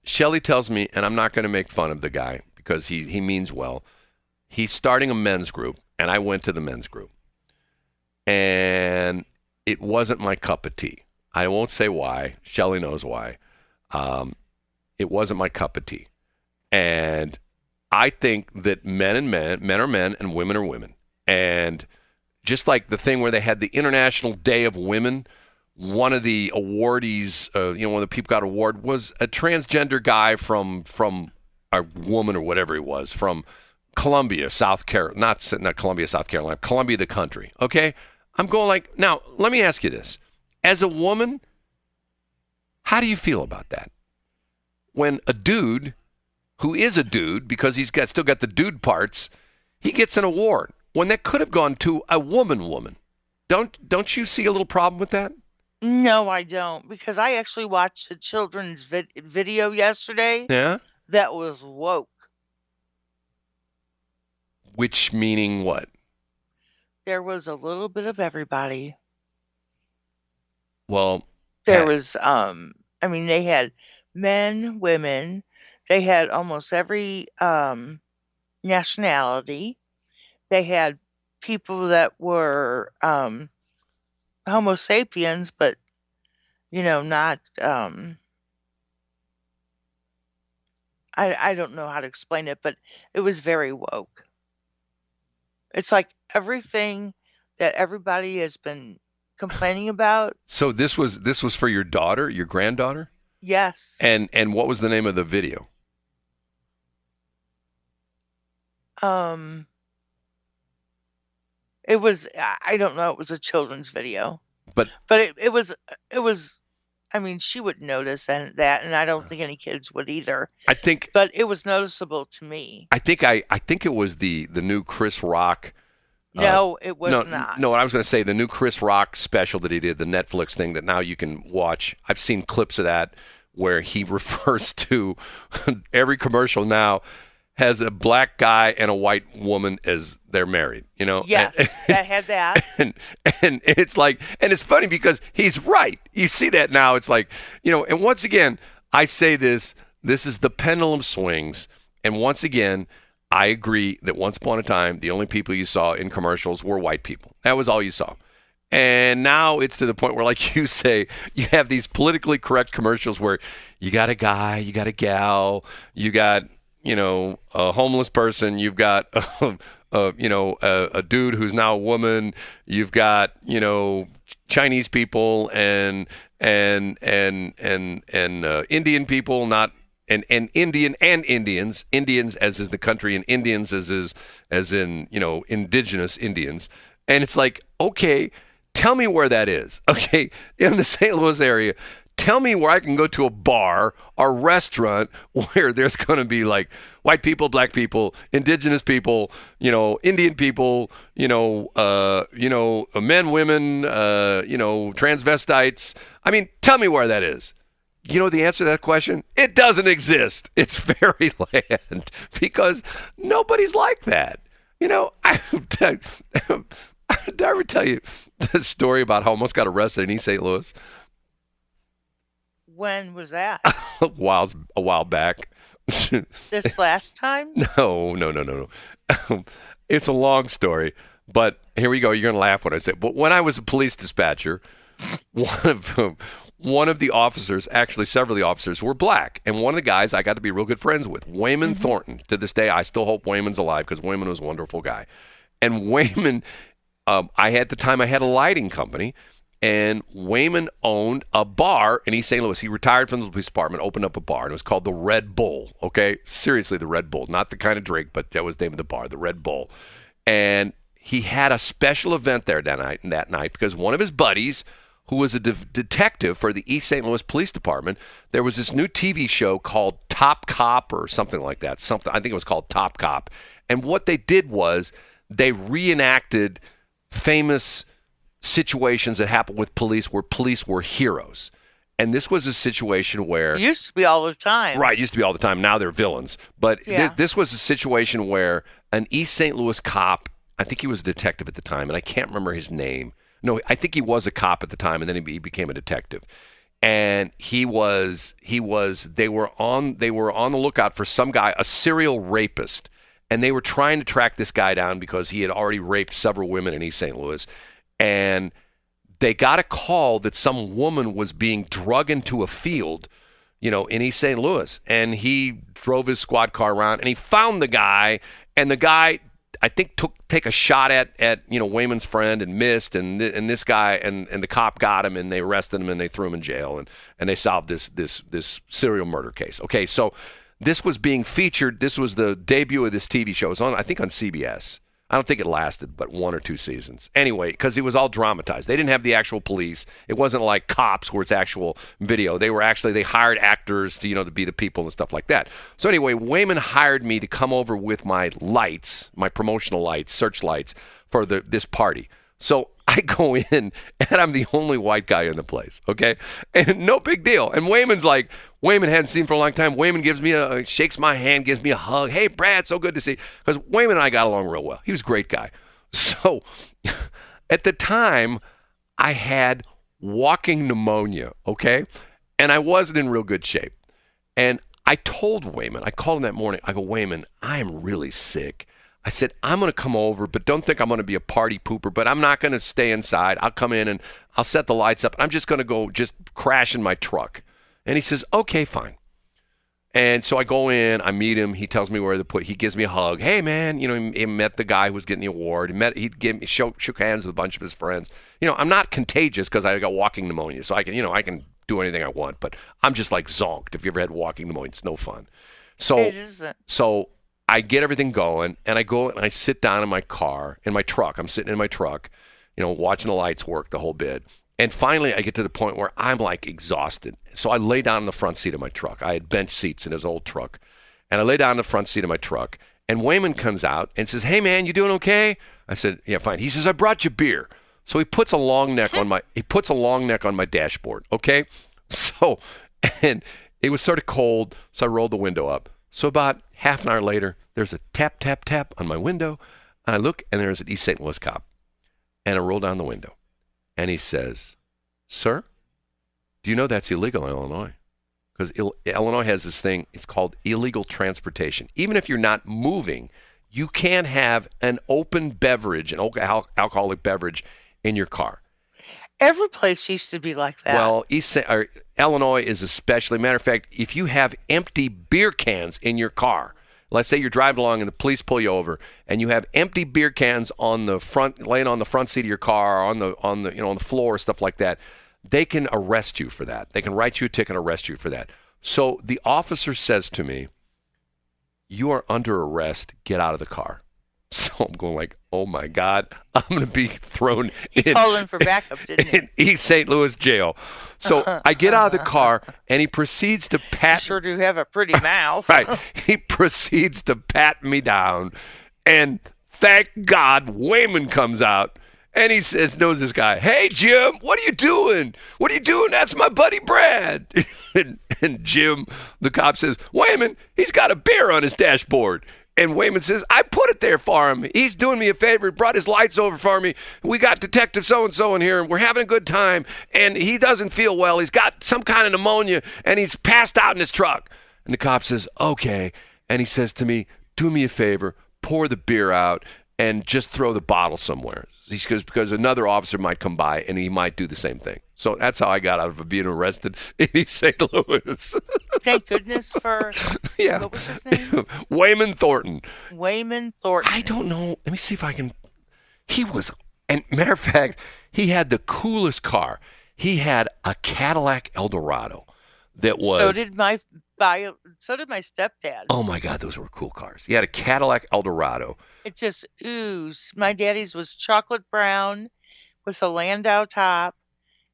Shelley tells me, and I'm not going to make fun of the guy because he means well, he's starting a men's group, and I went to the men's group. And it wasn't my cup of tea. I won't say why. Shelley knows why. It wasn't my cup of tea. And I think that men are men, and women are women. And just like the thing where they had the International Day of Women, one of the awardees, one of the people got an award was a transgender guy from a woman or whatever he was from Columbia, South Carolina, not Columbia, South Carolina, Columbia, the country. Okay, I'm going like, now let me ask you this: as a woman, how do you feel about that? When a dude, who is a dude because he's still got the dude parts, he gets an award when that could have gone to a woman. Don't you see a little problem with that? No, I don't, because I actually watched a children's video yesterday. Yeah. That was woke. Which meaning what? There was a little bit of everybody. Well, there was they had men, women, they had almost every nationality. They had people that were Homo sapiens, but not I don't know how to explain it, but it was very woke. It's like everything that everybody has been complaining about. So this was for your daughter, your granddaughter? Yes. And what was the name of the video? It was, I don't know, it was a children's video. But it was I mean, she would notice that, and I don't think any kids would either. But it was noticeable to me. I think it was the new Chris Rock. No, it was not. No, I was going to say the new Chris Rock special that he did, the Netflix thing that now you can watch. I've seen clips of that where he refers to every commercial now has a black guy and a white woman as they're married, Yes, that had that. And it's like, and it's funny because he's right. You see that now. It's like, and once again, I say this is the pendulum swings. And once again, I agree that once upon a time, the only people you saw in commercials were white people. That was all you saw. And now it's to the point where, like you say, you have these politically correct commercials where you got a guy, you got a gal, you got, a homeless person, you've got, a dude who's now a woman, you've got, Chinese people and Indian people, not and Indian and Indians as is the country, and Indians as in indigenous Indians, and it's like, okay, tell me where that is. Okay, in the St. Louis area. Tell me where I can go to a bar or restaurant where there's going to be like white people, black people, indigenous people, Indian people, men, women, transvestites. I mean, tell me where that is. You know the answer to that question? It doesn't exist. It's fairyland because nobody's like that. Did I ever tell you the story about how I almost got arrested in East St. Louis? When was that? A while back. This last time? No. It's a long story, but here we go. You're going to laugh when I say it. But when I was a police dispatcher, one of the officers, actually several of the officers, were black. And one of the guys I got to be real good friends with, Wayman Thornton. To this day, I still hope Wayman's alive because Wayman was a wonderful guy. And Wayman, I had a lighting company. And Wayman owned a bar in East St. Louis. He retired from the police department, opened up a bar, and it was called the Red Bull, okay? Seriously, the Red Bull. Not the kind of drink, but that was the name of the bar, the Red Bull. And he had a special event there that night because one of his buddies, who was a detective for the East St. Louis Police Department, there was this new TV show called Top Cop or something like that. I think it was called Top Cop. And what they did was they reenacted famous situations that happened with police where police were heroes. And this was a situation where... It used to be all the time. Right, it used to be all the time. Now they're villains. But this was a situation where an East St. Louis cop, I think he was a detective at the time, and I can't remember his name. No, I think he was a cop at the time, and then he became a detective. And they were on the lookout for some guy, a serial rapist. And they were trying to track this guy down because he had already raped several women in East St. Louis. And they got a call that some woman was being drugged into a field, in East St. Louis. And he drove his squad car around and he found the guy. And the guy, I think take a shot at Wayman's friend and missed, and this guy and the cop got him, and they arrested him and they threw him in jail, and they solved this serial murder case. Okay, so this was being featured. This was the debut of this TV show. It was on, I think, on CBS. I don't think it lasted but 1 or 2 seasons. Anyway, because it was all dramatized. They didn't have the actual police. It wasn't like Cops where it's actual video. They hired actors to be the people and stuff like that. So anyway, Wayman hired me to come over with my lights, my promotional lights, search lights for this party. So I go in, and I'm the only white guy in the place, okay? And no big deal. And Wayman hadn't seen for a long time. Wayman shakes my hand, gives me a hug. Hey, Brad, so good to see you. Because Wayman and I got along real well. He was a great guy. So at the time, I had walking pneumonia, okay? And I wasn't in real good shape. And I told Wayman, I called him that morning. I go, Wayman, I am really sick. I said, I'm going to come over, but don't think I'm going to be a party pooper, but I'm not going to stay inside. I'll come in and I'll set the lights up. I'm just going to go just crash in my truck. And he says, okay, fine. And so I go in, I meet him. He tells me where to put. He gives me a hug. Hey, man, he met the guy who was getting the award. He shook hands with a bunch of his friends. I'm not contagious because I got walking pneumonia, so I can do anything I want, but I'm just like zonked. If you ever had walking pneumonia, it's no fun. So I get everything going, and I go and I sit down in my truck. I'm sitting in my truck, watching the lights work the whole bit. And finally, I get to the point where I'm like exhausted. So I lay down in the front seat of my truck. I had bench seats in his old truck. And I lay down in the front seat of my truck. And Wayman comes out and says, hey, man, you doing okay? I said, yeah, fine. He says, I brought you beer. So he puts a long neck on my dashboard, okay? So, and it was sort of cold, so I rolled the window up. So about half an hour later, there's a tap, tap, tap on my window. And I look, and there's an East St. Louis cop. And I roll down the window. And he says, sir, do you know that's illegal in Illinois? Because Illinois has this thing, it's called illegal transportation. Even if you're not moving, you can't have an open beverage, an alcoholic beverage in your car. Every place used to be like that. Well, Illinois is especially. Matter of fact, if you have empty beer cans in your car, let's say you're driving along and the police pull you over, and you have empty beer cans on the front, laying on the front seat of your car, on the floor, stuff like that. They can arrest you for that. They can write you a ticket and arrest you for that. So the officer says to me, "You are under arrest. Get out of the car." So I'm going like, oh my God, I'm going to be thrown in. Called in for backup, didn't he? In East St. Louis jail. So I get out of the car, and he proceeds to pat. You sure do have a pretty mouth. Right. He proceeds to pat me down, and thank God Wayman comes out, and he knows this guy. Hey, Jim, what are you doing? What are you doing? That's my buddy Brad. And Jim, the cop, says, Wayman, he's got a beer on his dashboard. And Wayman says, I put it there for him. He's doing me a favor. He brought his lights over for me. We got Detective so-and-so in here, and we're having a good time. And he doesn't feel well. He's got some kind of pneumonia, and he's passed out in his truck. And the cop says, okay. And he says to me, do me a favor, pour the beer out, and just throw the bottle somewhere. Because another officer might come by, and he might do the same thing. So that's how I got out of being arrested in East St. Louis. Thank goodness for, yeah. What was his name? Wayman Thornton. Wayman Thornton. I don't know. Let me see if I can. He was, and matter of fact, he had the coolest car. He had a Cadillac Eldorado that was. So did my stepdad. Oh my God, those were cool cars. He had a Cadillac Eldorado. It just oozed. My daddy's was chocolate brown with a Landau top.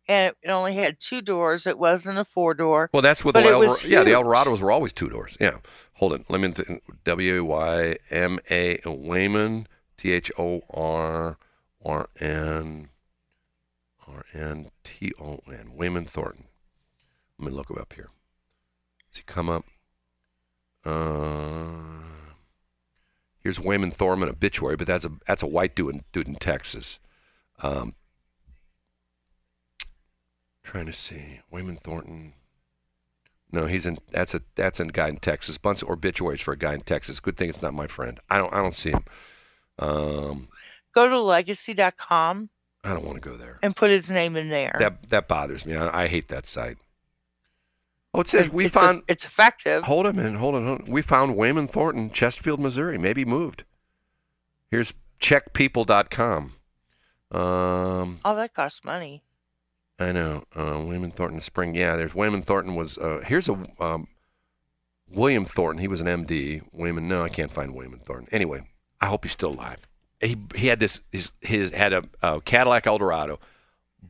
And it only had 2 doors. It wasn't a 4-door. Well, that's what the Eldorados were always 2 doors. Yeah. Hold it. Let me think. W-A-Y-M-A, Wayman, T-H-O-R-R-N-T-O-N, Wayman Thornton. Let me look him up here. Does he come up? Here's Wayman Thornton obituary, but that's a white dude in Texas. Trying to see Wayman Thornton. No, that's a guy in Texas. Bunch of obituaries for a guy in Texas. Good thing it's not my friend. I don't see him. Go to legacy.com. I don't want to go there and put his name in there. That bothers me. I hate that site. Oh, it says it's effective. Hold on a minute. Hold on. We found Wayman Thornton, Chesterfield, Missouri. Maybe moved. Here's checkpeople.com. Oh, that costs money. I know. William Thornton Spring. Yeah, there's William Thornton was. Here's a William Thornton. He was an MD. No, I can't find William Thornton. Anyway, I hope he's still alive. He had this. His had a Cadillac Eldorado,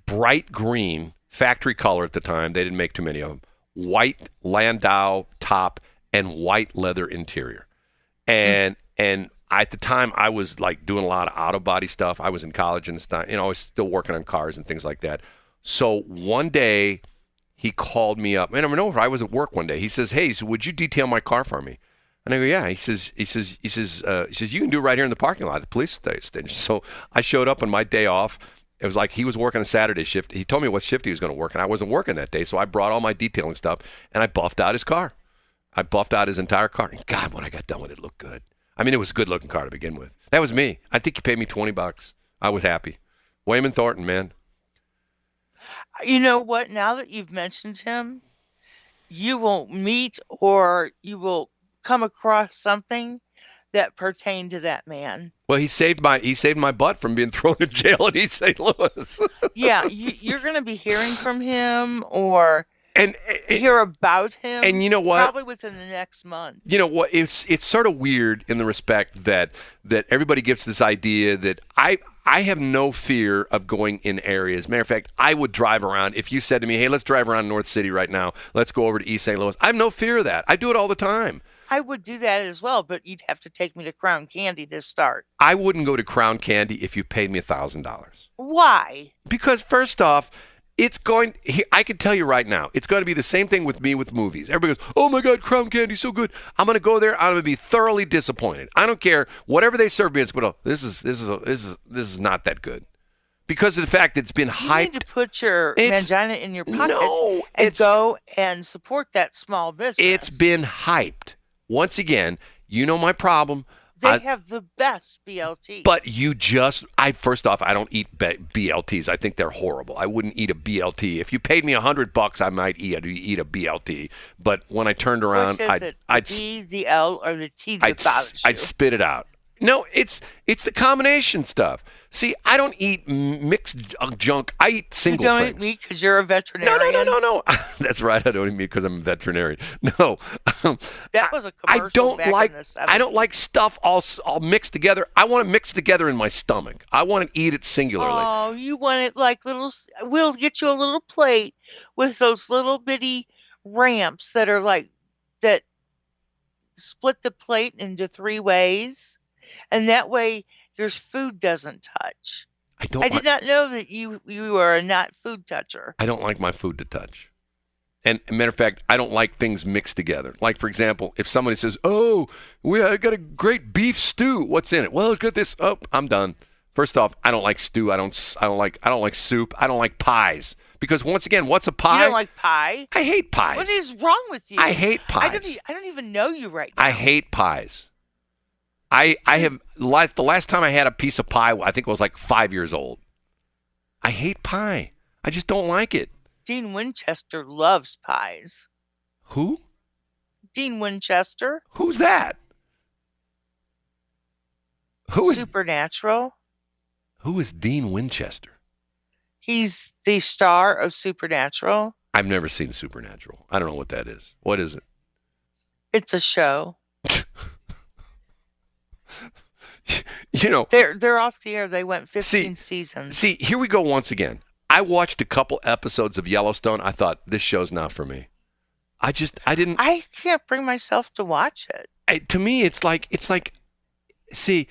bright green, factory color at the time. They didn't make too many of them. White Landau top and white leather interior, and at the time I was like doing a lot of auto body stuff. I was in college and stuff. I was still working on cars and things like that. So one day he called me up. And I remember I was at work one day. He says, "Hey, so would you detail my car for me?" And I go, "Yeah." He says, "You can do it right here in the parking lot at the police station." So I showed up on my day off. It was like he was working a Saturday shift. He told me what shift he was going to work, and I wasn't working that day. So I brought all my detailing stuff, and I buffed out his car. I buffed out his entire car. And God, when I got done with it, it looked good. I mean, it was a good-looking car to begin with. That was me. I think he paid me $20. I was happy. Wayman Thornton, man. You know what? Now that you've mentioned him, you will meet or you will come across something that pertained to that man. Well, he saved my butt from being thrown in jail in East St. Louis. Yeah, you're going to be hearing from him or hear about him. And you know what? Probably within the next month. You know what? It's sort of weird in the respect that everybody gets this idea that I have no fear of going in areas. Matter of fact, I would drive around. If you said to me, "Hey, let's drive around North City right now. Let's go over to East St. Louis." I have no fear of that. I do it all the time. I would do that as well, but you'd have to take me to Crown Candy to start. I wouldn't go to Crown Candy if you paid me $1,000. Why? Because first off, I can tell you right now, it's going to be the same thing with me with movies. Everybody goes, "Oh my God, Crown Candy's so good." I'm going to go there. I'm going to be thoroughly disappointed. I don't care whatever they serve me. This is not that good, because of the fact that it's been hyped. You need to put your mangina in your pocket and go and support that small business. It's been hyped. Once again, you know my problem. They have the best BLT. But first off, I don't eat BLTs. I think they're horrible. I wouldn't eat a BLT. If you paid me $100, I might eat a BLT. But when I turned around, the B, the L, or the T that bothers you? I'd spit it out. No, it's the combination stuff. See, I don't eat mixed junk. I eat single things. You don't eat meat because you're a veterinarian? No. That's right. I don't eat meat because I'm a veterinarian. No. That was a commercial back in the 70s. I don't like stuff all mixed together. I want it mixed together in my stomach. I want to eat it singularly. Oh, you want it like little... We'll get you a little plate with those little bitty ramps that are that split the plate into 3 ways. And that way your food doesn't touch. I did not know that you are a not food toucher. I don't like my food to touch. And matter of fact, I don't like things mixed together. Like, for example, if somebody says, "Oh, I got a great beef stew. What's in it?" "Well, it's got this." Oh, I'm done. First off, I don't like stew. I don't like soup. I don't like pies. Because once again, what's a pie? You don't like pie? I hate pies. What is wrong with you? I hate pies. I don't even know you right now. I hate pies. I have the last time I had a piece of pie, I think it was like 5 years old. I hate pie. I just don't like it. Dean Winchester loves pies. Who? Dean Winchester. Who's that? Who is Supernatural? Who is Dean Winchester? He's the star of Supernatural. I've never seen Supernatural. I don't know what that is. What is it? It's a show. You know, they're off the air. They went 15 seasons. See, here we go once again. I watched a couple episodes of Yellowstone. I thought, this show's not for me. I can't bring myself to watch it. To me, it's like, see,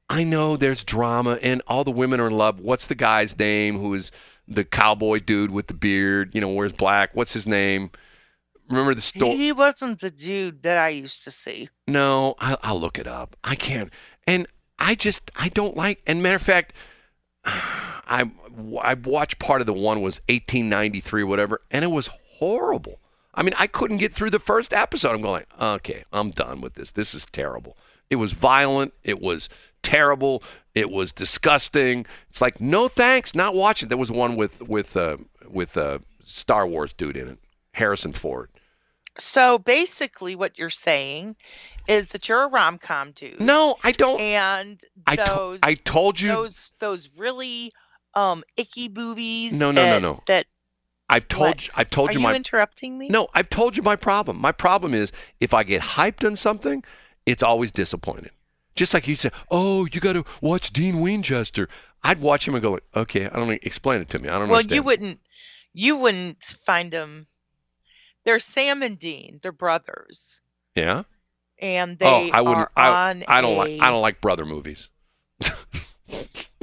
I know there's drama and all the women are in love. What's the guy's name who is the cowboy dude with the beard, wears black? What's his name? Remember the story? He wasn't the dude that I used to see. No, I'll look it up. I can't. And I don't like, and matter of fact, I watched part of the one was 1893 or whatever, and it was horrible. I mean, I couldn't get through the first episode. I'm going, okay, I'm done with this. This is terrible. It was violent. It was terrible. It was disgusting. It's like, no thanks, not watching. There was one with Star Wars dude in it, Harrison Ford. So basically, what you're saying is that you're a rom-com dude. No, I don't. And I told you. those really icky movies. No. That I've told Are you you interrupting me? No, I've told you my problem. My problem is if I get hyped on something, it's always disappointing. Just like you say, oh, you got to watch Dean Winchester. I'd watch him and go, okay, I don't know, explain it to me. I don't understand. Well, you wouldn't find them. They're Sam and Dean. They're brothers. Yeah. And they I wouldn't. I don't like brother movies.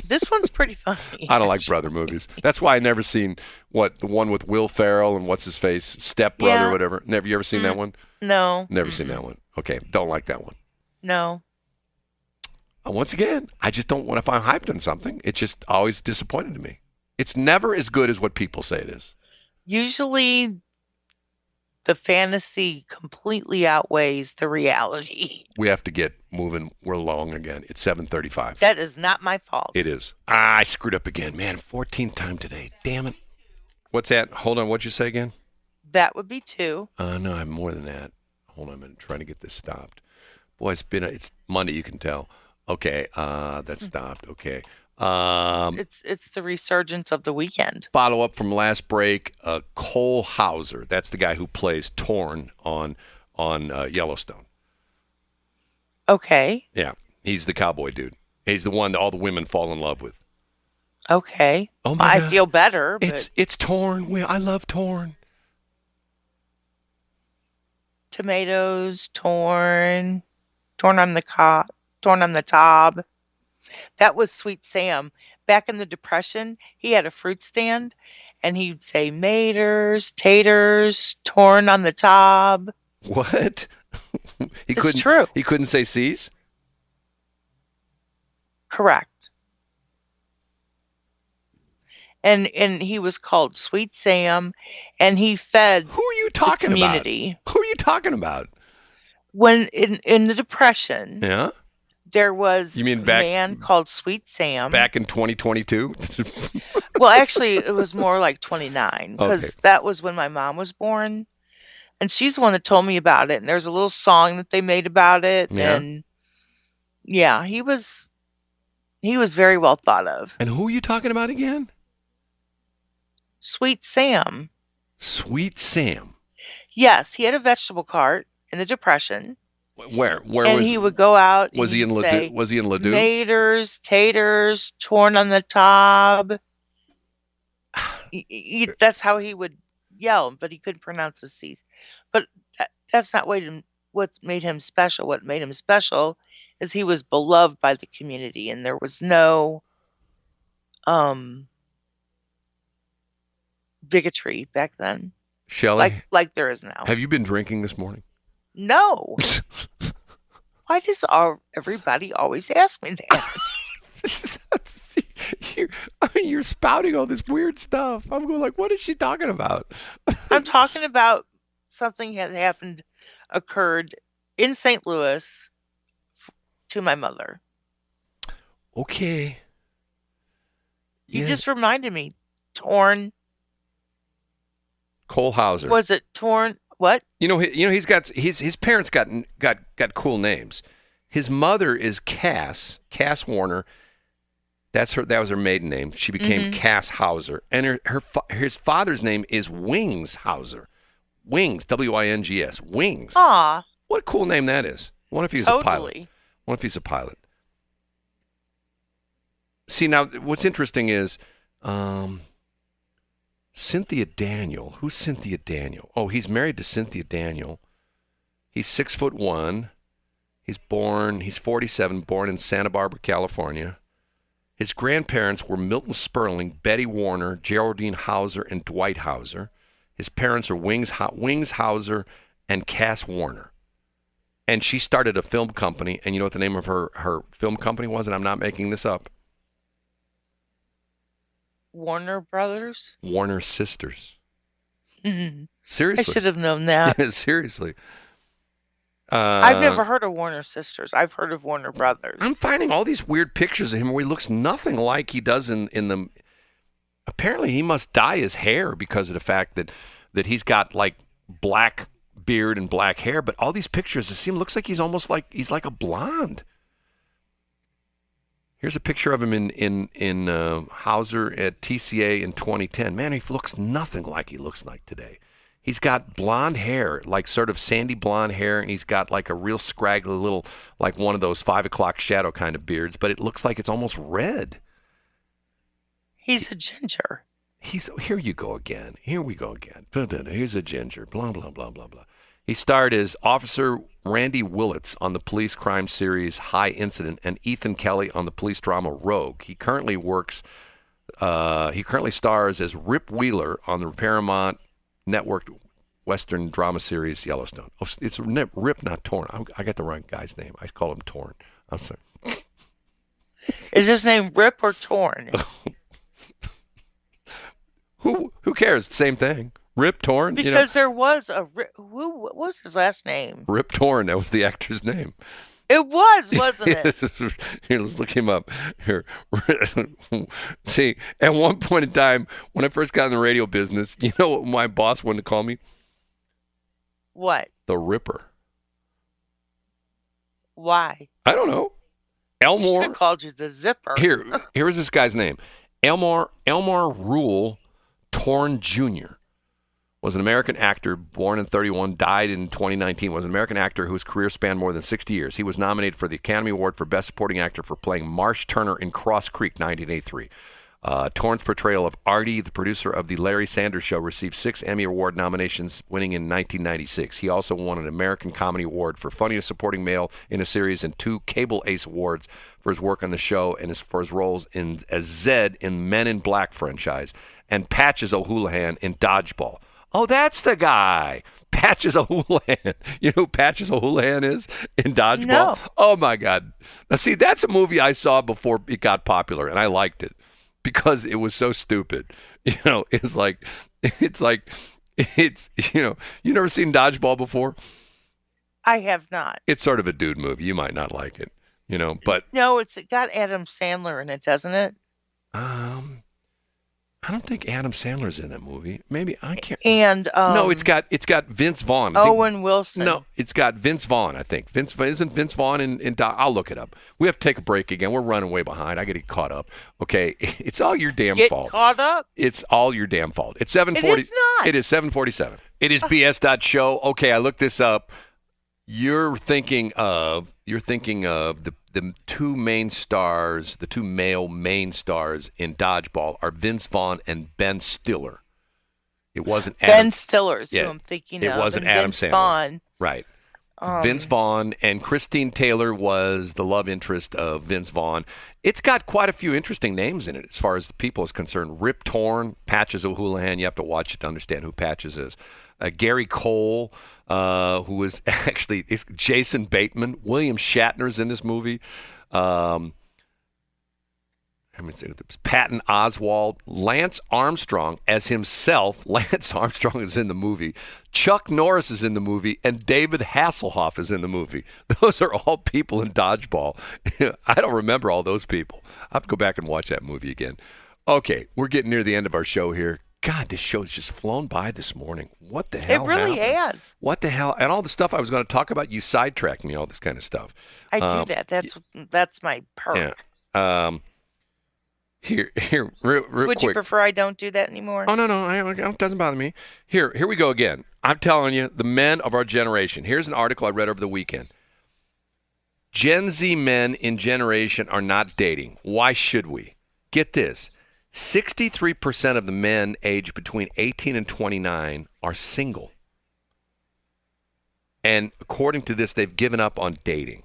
This one's pretty funny. I don't like brother movies. That's why I never seen the one with Will Ferrell and what's his face, Step Brother, whatever. Never. You ever seen that one? No. Never seen that one. Okay, don't like that one. No. Once again, I just don't want. If I'm hyped on something, it's just always disappointing to me. It's never as good as what people say it is. Usually, the fantasy completely outweighs the reality. We have to get moving. We're long again. It's 7:35. That is not my fault. It is. I screwed up again. Man, 14th time today. Damn it. What's that? Hold on. What'd you say again? That would be 2. No, I'm more than that. Hold on a minute. Trying to get this stopped. Boy, it's Monday. You can tell. Okay. That stopped. Okay. It's the resurgence of the weekend. Follow up from last break. Cole Hauser. That's the guy who plays Torn on Yellowstone. Okay. Yeah, he's the cowboy dude. He's the one that all the women fall in love with. Okay. Oh my I God. feel better. But It's Torn. I love Torn. tomatoes, torn on the cob. That was Sweet Sam. Back in the Depression, he had a fruit stand, and he'd say maters, taters, torn on the cob. What? It's true. He couldn't say C's? Correct. And he was called Sweet Sam, and he fed Who are you talking the community. about? Who are you talking about? When in the Depression, Yeah? there was You mean a back- man called Sweet Sam. Back in 2022? Well, actually, it was more like 29 because Okay. that was when my mom was born, and she's the one that told me about it. And there's a little song that they made about it, Yeah. and yeah, he was very well thought of. And who are you talking about again? Sweet Sam. Sweet Sam. Yes, he had a vegetable cart in the Depression, Where and was he would go out. Was and he in he'd Ladue? say, Was he in Ladue? Maters, taters, torn on the cob. That's how he would yell, but he couldn't pronounce the C's. But that's not what made him special. What made him special is he was beloved by the community, and there was no bigotry back then, Shelley, like there is now. have you been drinking this morning? No. Why does everybody always ask me that? You're spouting all this weird stuff. I'm going like, what is she talking about? I'm talking about something that occurred in St. Louis to my mother. Okay. You Yeah. just reminded me. Torn. Cole Hauser. Was it torn? What? His parents got cool names. His mother is Cass Warner. That was her maiden name. She became Cass Hauser, and his father's name is Wings Hauser. Wings, Wings. Wings. Aw. What a cool name that is. What if he's a pilot? What if he's a pilot? See, now what's interesting is Cynthia Daniel. Who's Cynthia Daniel? Oh, he's married to Cynthia Daniel. He's 6'1". He's 47, born in Santa Barbara, California. His grandparents were Milton Sperling, Betty Warner, Geraldine Hauser, and Dwight Hauser. His parents are Wings Hauser and Cass Warner. And she started a film company, and you know what the name of her film company was? And I'm not making this up. Warner Brothers? Warner Sisters. I Seriously. should have known that. Seriously. I've never heard of Warner Sisters. I've heard of Warner Brothers. I'm finding all these weird pictures of him where he looks nothing like he does in the. Apparently, he must dye his hair because of the fact that he's got like black beard and black hair, but all these pictures, looks like he's almost like he's like a blonde. Here's a picture of him in Hauser at TCA in 2010. Man, he looks nothing like he looks like today. He's got blonde hair, like sort of sandy blonde hair, and he's got like a real scraggly little, like one of those 5 o'clock shadow kind of beards, but it looks like it's almost red. He's a ginger. Here you go again. Here we go again. Here's a ginger. Blah, blah, blah, blah, blah. He starred as Officer Randy Willits on the police crime series High Incident and Ethan Kelly on the police drama Rogue. He currently stars as Rip Wheeler on the Paramount Network Western drama series Yellowstone. Oh, it's Rip, not Torn. I got the right guy's name. I call him Torn. I'm sorry. Is his name Rip or Torn? Who cares? Same thing. Rip Torn. Because there was a Rip. What was his last name? Rip Torn. That was the actor's name. It was, wasn't it? Here, let's look him up. Here. See, at one point in time, when I first got in the radio business, you know what my boss wanted to call me? What? The Ripper. Why? I don't know. Elmore. I should have called you the Zipper. Here's this guy's name. Elmore Rule Torn Jr. was an American actor born in 1931, died in 2019, was an American actor whose career spanned more than 60 years. He was nominated for the Academy Award for Best Supporting Actor for playing Marsh Turner in Cross Creek, 1983. Torn's portrayal of Artie, the producer of The Larry Sanders Show, received 6 Emmy Award nominations, winning in 1996. He also won an American Comedy Award for Funniest Supporting Male in a Series and 2 Cable Ace Awards for his work on the show and for his roles as Zed in Men in Black franchise and Patches O'Houlihan in Dodgeball. Oh, that's the guy. Patches O'Houlihan. You know who Patches O'Houlihan is in Dodgeball? No. Oh, my God. Now, see, that's a movie I saw before it got popular, and I liked it because it was so stupid. You know, you never seen Dodgeball before? I have not. It's sort of a dude movie. You might not like it, but. No, it got Adam Sandler in it, doesn't it? I don't think Adam Sandler's in that movie. Maybe I can't. And no, it's got Vince Vaughn. Owen Wilson. No, it's got Vince Vaughn. I think isn't Vince Vaughn in I'll look it up. We have to take a break again. We're running way behind. I got to get caught up. Okay, it's all your damn fault. Get caught up. It's all your damn fault. It's 7:40. It is not. It is 7:47. It is BS.Show. Okay, I looked this up. You're thinking of the two main stars, the two male main stars in Dodgeball are Vince Vaughn and Ben Stiller. It wasn't Ben Stiller's who I'm thinking of. It wasn't and Adam Vince Sandler. Vaughn. Right. Vince Vaughn and Christine Taylor was the love interest of Vince Vaughn. It's got quite a few interesting names in it as far as the people is concerned. Rip Torn, Patches O'Houlihan. You have to watch it to understand who Patches is. Gary Cole, who is actually Jason Bateman. William Shatner's in this movie. Patton Oswalt. Lance Armstrong as himself. Lance Armstrong is in the movie. Chuck Norris is in the movie. And David Hasselhoff is in the movie. Those are all people in Dodgeball. I don't remember all those people. I have to go back and watch that movie again. Okay, we're getting near the end of our show here. God, this show's just flown by this morning. What the hell? It really has. What the hell? And all the stuff I was going to talk about, you sidetracked me, all this kind of stuff. I do that. That's my perk. Yeah. Here, real Would quick. you prefer I don't do that anymore? Oh, no. It doesn't bother me. Here we go again. I'm telling you, the men of our generation. Here's an article I read over the weekend. Gen Z men in generation are not dating. Why should we? Get this. 63% of the men aged between 18 and 29 are single. And according to this, they've given up on dating.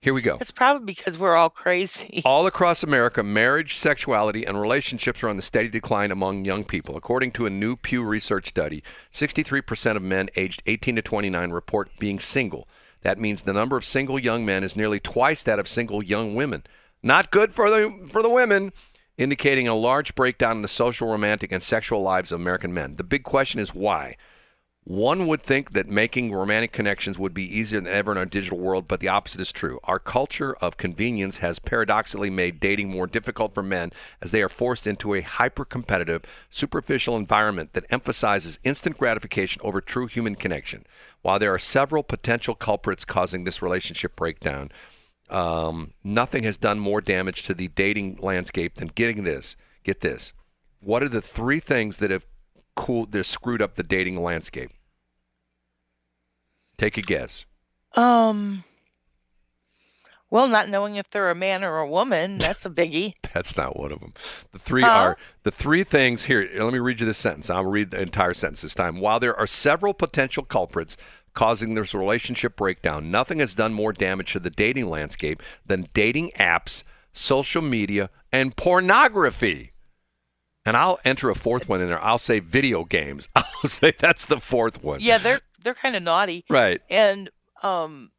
Here we go. It's probably because we're all crazy. All across America, marriage, sexuality, and relationships are on the steady decline among young people. According to a new Pew Research study, 63% of men aged 18 to 29 report being single. That means the number of single young men is nearly twice that of single young women. Not good for the women, indicating a large breakdown in the social, romantic, and sexual lives of American men. The big question is why? One would think that making romantic connections would be easier than ever in our digital world, but the opposite is true. Our culture of convenience has paradoxically made dating more difficult for men as they are forced into a hyper-competitive, superficial environment that emphasizes instant gratification over true human connection. While there are several potential culprits causing this relationship breakdown, nothing has done more damage to the dating landscape than getting this. Get this. What are the 3 things that have screwed up the dating landscape? Take a guess. Well, not knowing if they're a man or a woman, that's a biggie. That's not one of them. The 3 things here. Let me read you this sentence. I'll read the entire sentence this time. While there are several potential culprits causing this relationship breakdown, nothing has done more damage to the dating landscape than dating apps, social media, and pornography. And I'll enter a 4th one in there. I'll say video games. I'll say that's the 4th one. Yeah, they're kind of naughty. Right. And one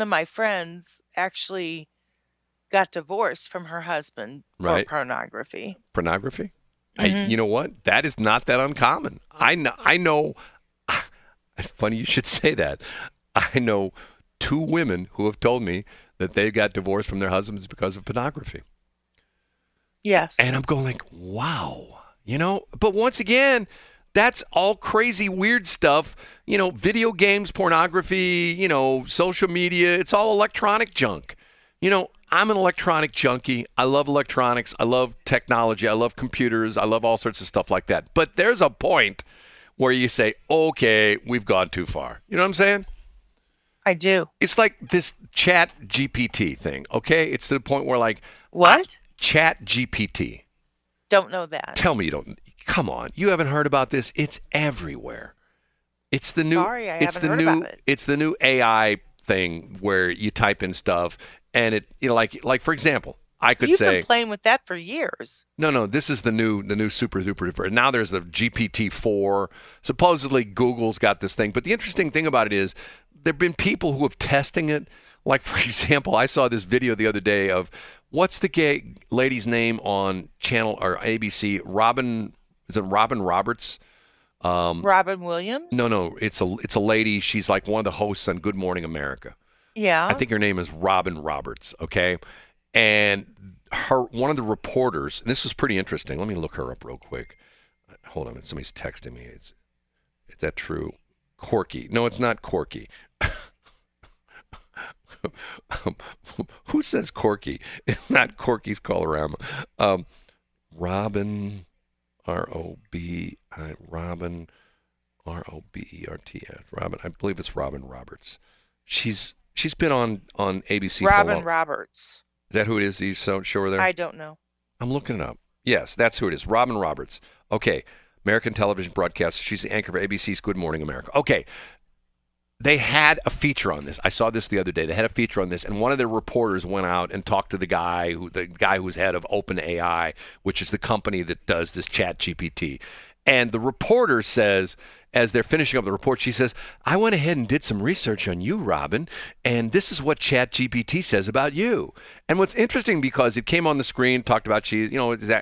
of my friends actually got divorced from her husband for pornography. Pornography? You know what? That is not that uncommon. I know. Funny you should say that. I know 2 women who have told me that they got divorced from their husbands because of pornography. Yes. And I'm going like, wow, but once again, that's all crazy, weird stuff, video games, pornography, social media, it's all electronic junk. I'm an electronic junkie. I love electronics. I love technology. I love computers. I love all sorts of stuff like that. But there's a point where you say, okay, we've gone too far. You know what I'm saying? I do. It's like this Chat GPT thing, okay? It's to the point where like... What? Chat GPT. Don't know that. Tell me you don't. Come on. You haven't heard about this? It's everywhere. It's the new... Sorry, I haven't heard about it. It's the new AI thing where you type in stuff and it, like for example, I could say... You've been playing with that for years. No, this is the new super duper. Now there's the GPT-4. Supposedly Google's got this thing. But the interesting thing about it is there have been people who have testing it. Like, for example, I saw this video the other day of... What's the gay lady's name on channel or ABC? Is it Robin Roberts? Robin Williams? No. It's a lady. She's like one of the hosts on Good Morning America. Yeah. I think her name is Robin Roberts. Okay, and one of the reporters. And this was pretty interesting. Let me look her up real quick. Hold on, somebody's texting me. Is that true? Corky? No, it's not Corky. Who says Corky? It's not Corky's Colorama. Robin, Robin, Roberts. Robin, I believe it's Robin Roberts. She's been on ABC. Robin Roberts. Is that who it is? You show her there? I don't know. I'm looking it up. Yes, that's who it is. Robin Roberts. Okay, American television broadcaster. She's the anchor for ABC's Good Morning America. Okay. They had a feature on this. I saw this the other day. They had a feature on this, and one of their reporters went out and talked to the guy who's head of OpenAI, which is the company that does this Chat GPT. And the reporter says, as they're finishing up the report, she says, I went ahead and did some research on you, Robin, and this is what ChatGPT says about you. And what's interesting, because it came on the screen, talked about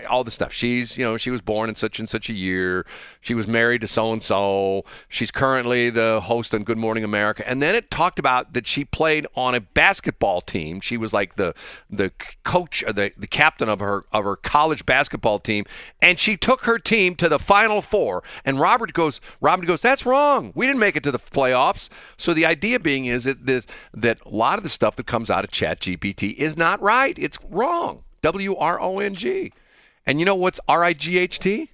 all the stuff. She was born in such and such a year. She was married to so-and-so. She's currently the host on Good Morning America. And then it talked about that she played on a basketball team. She was like the coach, or the captain of her college basketball team. And she took her team to the Final Four. And Robin goes, that's wrong. We didn't make it to the playoffs. So the idea being is that a lot of the stuff that comes out of ChatGPT is not right. It's wrong. WRONG. And you know what's RIGHT?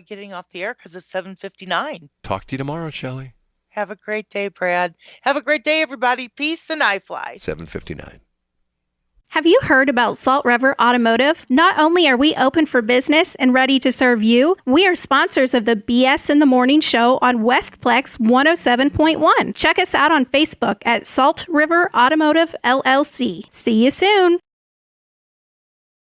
Getting off the air because it's 7:59. Talk to you tomorrow, Shelley. Have a great day, Brad. Have a great day, everybody. Peace and I fly. 7:59. Have you heard about Salt River Automotive? Not only are we open for business and ready to serve you, we are sponsors of the BS in the Morning Show on Westplex 107.1. Check us out on Facebook at Salt River Automotive LLC. See you soon.